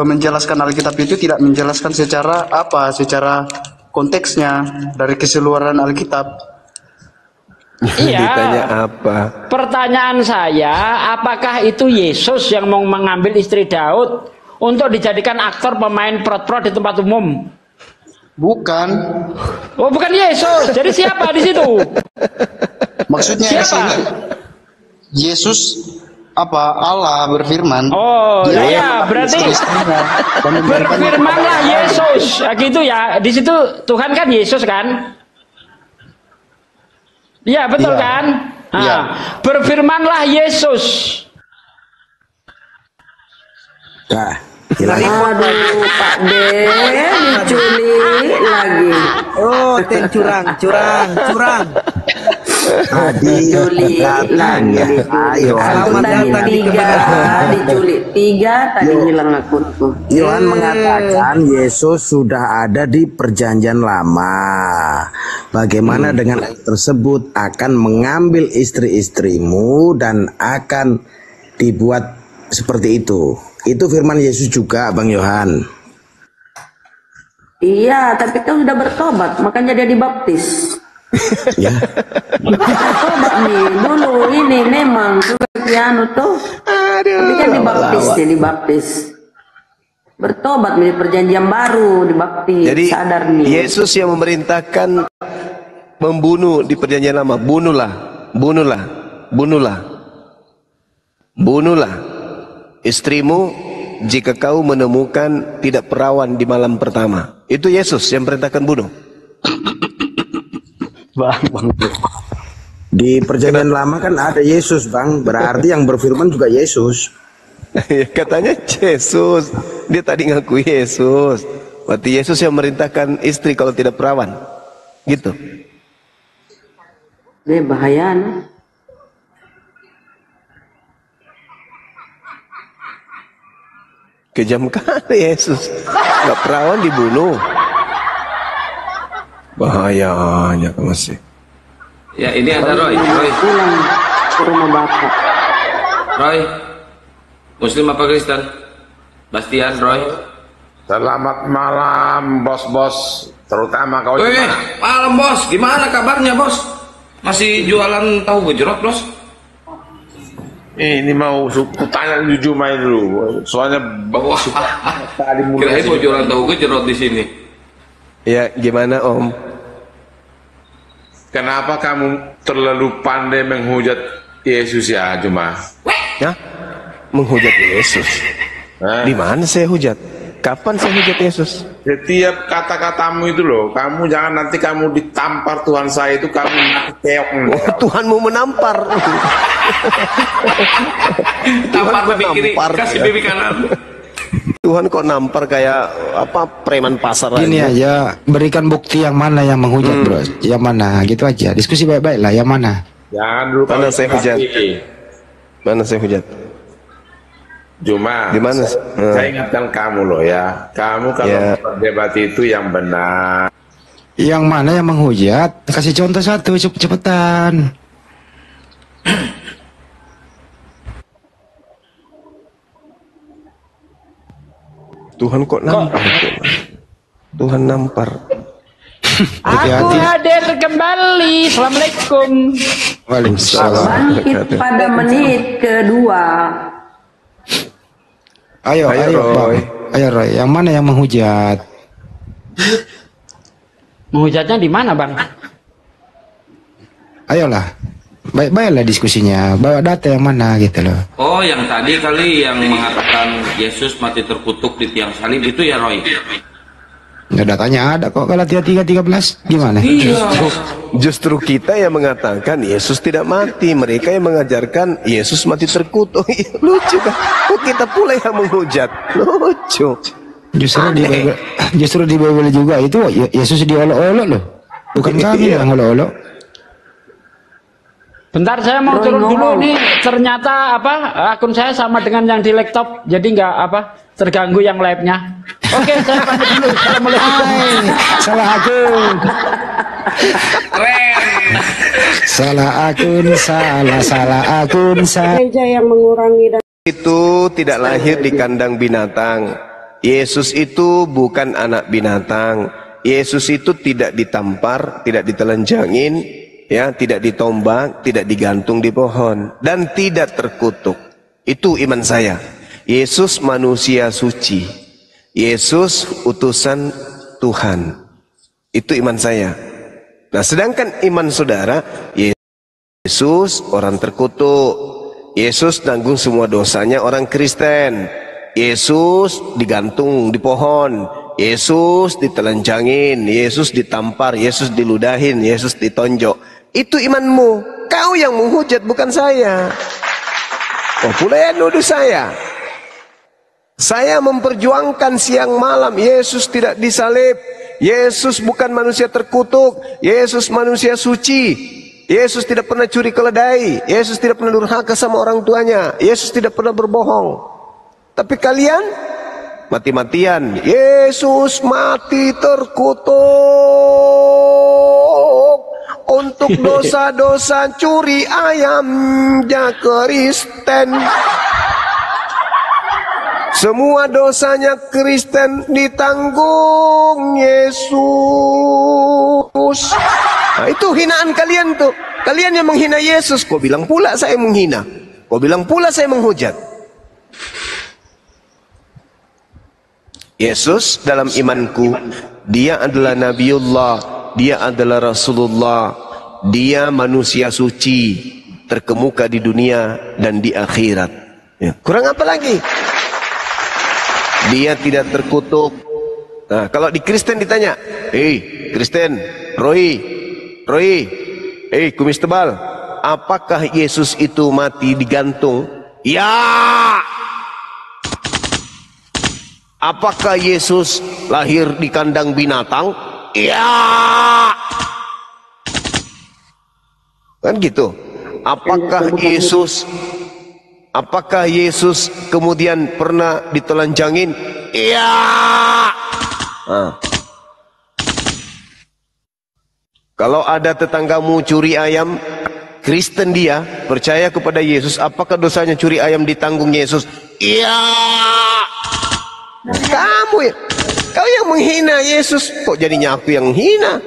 menjelaskan Alkitab itu tidak menjelaskan secara konteksnya dari keseluruhan Alkitab. Iya. Ditanya apa? Pertanyaan saya, apakah itu Yesus yang mau mengambil istri Daud untuk dijadikan aktor pemain prot-prot di tempat umum? Bukan. Oh, bukan Yesus. Jadi siapa di situ? Maksudnya siapa? Yesus Allah berfirman. Oh, ya berarti berfirmanlah Yesus. Gitu ya. Di situ Tuhan kan Yesus kan? Iya, betul kan? Berfirmanlah Yesus. Aduh, Pak D diculik lagi. Oh, curang. Diculik lagi. Ayo, selamat datang diculik 3 tadi hilang akutku. Yohan mengatakan Yesus sudah ada di Perjanjian Lama. Bagaimana dengan ayat tersebut akan mengambil istri-istrimu dan akan dibuat seperti itu. Itu firman Yesus juga, Bang Yohan. Iya, tapi kan sudah bertobat, makanya dia dibaptis. Ya. Bertobat nih dulu ini memang suka piano tuh. Tapi kan dibaptis. Bertobat nih perjanjian baru dibaptis. Jadi sadar nih. Yesus yang memerintahkan membunuh di Perjanjian Lama. Bunuhlah istrimu jika kau menemukan tidak perawan di malam pertama. Itu Yesus yang perintahkan bunuh. Bang. Di perjanjian lama kan ada Yesus, Bang. Berarti yang berfirman juga Yesus. Katanya Yesus. Dia tadi ngaku Yesus. Berarti Yesus yang merintahkan istri kalau tidak perawan. Gitu. Dia bahaya. No? Kejam kali Yesus. Gak perawan dibunuh. Bahayanya masih. Ya ini ada Roy. Pulang ke rumah bapak. Roy, Muslim apa Kristen? Bastian, Roy. Selamat malam bos-bos, terutama kau. Malam bos, gimana kabarnya bos? Masih jualan tahu gejrot bos? Ini mau tanya jujur main dulu, soalnya Wah, kirain mau jualan tahu gejrot di sini. Ya gimana Om? Kenapa kamu terlalu pandai menghujat Yesus ya Juma? Ya? Menghujat Yesus? Di mana saya hujat? Kapan saya hujat Yesus? Setiap kata-katamu itu loh, kamu jangan nanti kamu ditampar Tuhan saya itu kamu keok. Oh, Tuhanmu menampar. Tampar pipi kiri, kasih pipi kanan. Tuhan kok nampar kayak apa preman pasar Ini aja, berikan bukti yang mana yang menghujat, bro. Yang mana, gitu aja. Diskusi baik-baik lah, yang mana? Jangan dulu. Mana saya hujat? Mana saya hujat? Cuma, di mana? Saya ingatkan kamu loh ya. Kamu kalau berdebat itu yang benar. Yang mana yang menghujat? Kasih contoh satu, cepetan. Tuhan kok nampar? Tuhan nampar. Aku hadir kembali. Assalamualaikum. Waalaikumsalam. Bangkit pada menit kedua. Ayo Roy. Ayo Roy, yang mana yang menghujat? Menghujatnya di mana, Bang? Ayolah. Baik-baiklah diskusinya. Bawa data yang mana gitu loh. Oh, yang tadi kali yang mengatakan Yesus mati terkutuk di tiang salib itu ya Roy? Ya datanya ada kok, Galatia 3:13. Gimana? Justru kita yang mengatakan Yesus tidak mati, mereka yang mengajarkan Yesus mati terkutuk. Lucu kan? Kok kita pula yang menghujat? Lucu. Justru di Bible juga itu Yesus diolok-olok loh. Bukan kami yang olok-olok. Bentar, saya mau turun dulu nih. Ternyata akun saya sama dengan yang di laptop, jadi nggak terganggu yang live-nya. Oke, saya pamit dulu. Assalamualaikum. Salah akun. Salah akun. Gereja yang mengurangi dan Itu tidak lahir di kandang binatang. Yesus itu bukan anak binatang. Yesus itu tidak ditampar, tidak ditelanjangin, ya, tidak ditombak, tidak digantung di pohon, dan tidak terkutuk. Itu iman saya. Yesus manusia suci. Yesus utusan Tuhan. Itu iman saya. Nah, sedangkan iman saudara, Yesus orang terkutuk. Yesus nanggung semua dosanya orang Kristen. Yesus digantung di pohon. Yesus ditelanjangin. Yesus ditampar. Yesus diludahin. Yesus ditonjok. Itu imanmu. Kau yang menghujat, bukan saya. Oh, pula yang nuduh saya. Saya memperjuangkan siang malam. Yesus tidak disalib. Yesus bukan manusia terkutuk. Yesus manusia suci. Yesus tidak pernah curi keledai. Yesus tidak pernah durhaka sama orang tuanya. Yesus tidak pernah berbohong. Tapi kalian mati-matian. Yesus mati terkutuk untuk dosa-dosa curi ayamnya Kristen. Semua dosanya Kristen ditanggung Yesus. Nah, itu hinaan kalian tuh. Kalian yang menghina Yesus. Kau bilang pula saya menghina. Kau bilang pula saya menghujat. Yesus dalam imanku, dia adalah Nabiullah, dia adalah Rasulullah, dia manusia suci, terkemuka di dunia dan di akhirat. Ya. Kurang apa lagi? dia tidak terkutuk. Nah, kalau di Kristen ditanya, Kristen, Roy, kumis tebal, apakah Yesus itu mati digantung? Ya. Apakah Yesus lahir di kandang binatang? Ya. Kan gitu. Apakah Yesus kemudian pernah ditelanjangin? Iya. Kalau ada tetanggamu curi ayam, Kristen dia, percaya kepada Yesus, apakah dosanya curi ayam ditanggung Yesus? Iya. Kau yang menghina Yesus, kok jadinya aku yang hina?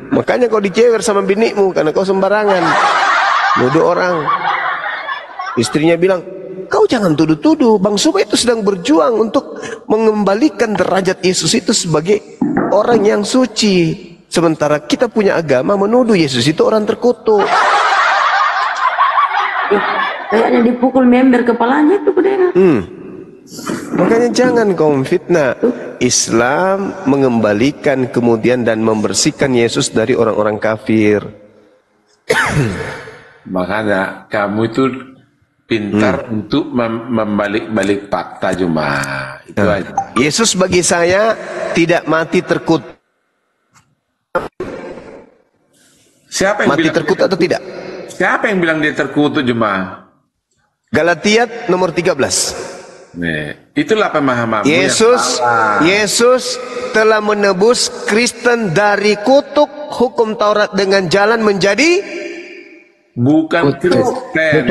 Makanya kau dicewer sama binikmu karena kau sembarangan nuduh orang. Istrinya bilang, kau jangan tuduh-tuduh, Bang Suba itu sedang berjuang untuk mengembalikan derajat Yesus itu sebagai orang yang suci. Sementara kita punya agama menuduh Yesus itu orang terkutuk. Kayaknya dipukul member kepalanya itu Saudara. Makanya jangan kau fitnah. Islam mengembalikan kemudian dan membersihkan Yesus dari orang-orang kafir. Makanya kamu itu pintar untuk membalik-balik fakta cuma itu aja. Yesus bagi saya tidak mati terkutuk. Siapa yang mati bilang terkutuk atau tidak? Siapa yang bilang dia terkutuk cuma? Galatia nomor 13. Nih, itulah pemahaman Yesus telah menebus Kristen dari kutuk hukum Taurat dengan jalan menjadi bukan Kristen,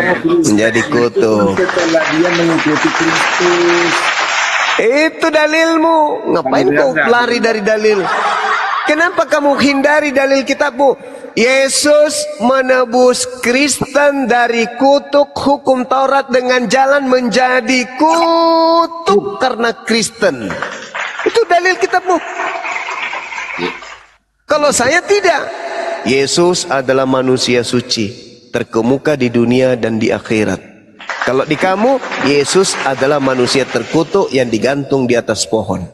menjadi kutuk. Setelah dia mengikuti Kristus. Itu dalilmu. Ngapain kau lari dari dalil? Kenapa kamu hindari dalil kitabmu? Yesus menebus Kristen dari kutuk hukum Taurat dengan jalan menjadi kutuk karena Kristen. Itu dalil kitabmu. Kalau saya tidak. Yesus adalah manusia suci, terkemuka di dunia dan di akhirat. Kalau di kamu, Yesus adalah manusia terkutuk yang digantung di atas pohon.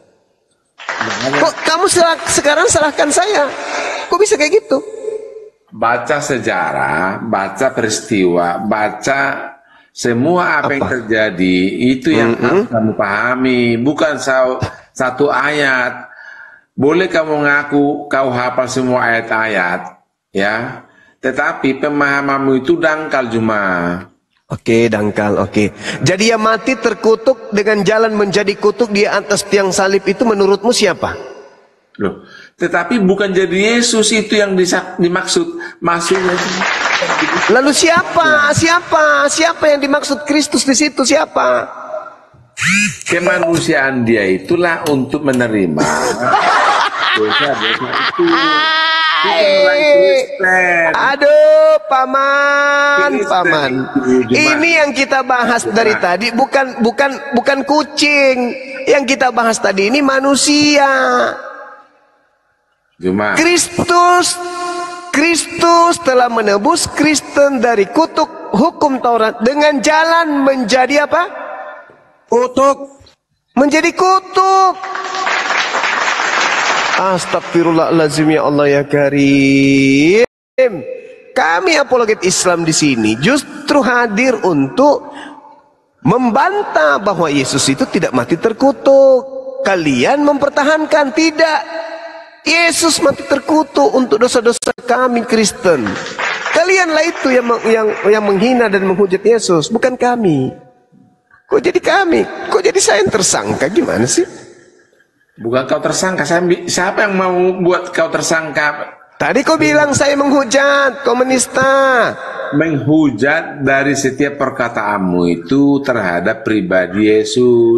Kok kamu sekarang salahkan saya? Kok bisa kayak gitu? Baca sejarah, baca peristiwa, baca semua apa yang terjadi, itu yang harus kamu pahami, bukan satu ayat. Boleh kamu ngaku kau hafal semua ayat-ayat, ya, tetapi pemahamanmu itu dangkal cuma. Oke, dangkal, oke. Jadi yang mati terkutuk dengan jalan menjadi kutuk di atas tiang salib itu menurutmu siapa? Loh, tetapi bukan jadi Yesus itu yang dimaksud. Maksudnya lalu siapa? Siapa yang dimaksud Kristus di situ? Siapa? Kemanusiaan dia itulah untuk menerima dosa-dosa itu. Aduh, paman. Ini yang kita bahas dari tadi bukan kucing. Yang kita bahas tadi ini manusia. Kristus telah menebus Kristen dari kutuk hukum Taurat dengan jalan menjadi apa? Kutuk. Menjadi kutuk. Astagfirullahaladzim, ya Allah ya Karim. Kami apologet Islam di sini justru hadir untuk membantah bahwa Yesus itu tidak mati terkutuk. Kalian mempertahankan tidak. Yesus mati terkutuk untuk dosa-dosa kami Kristen. Kalianlah itu yang menghina dan menghujat Yesus, bukan kami. Kok jadi kami? Kok jadi saya yang tersangka? Gimana sih? Bukan kau tersangka. Siapa yang mau buat kau tersangka? Tadi kau bilang saya menghujat, kau menista. Menghujat dari setiap perkataanmu itu terhadap pribadi Yesus.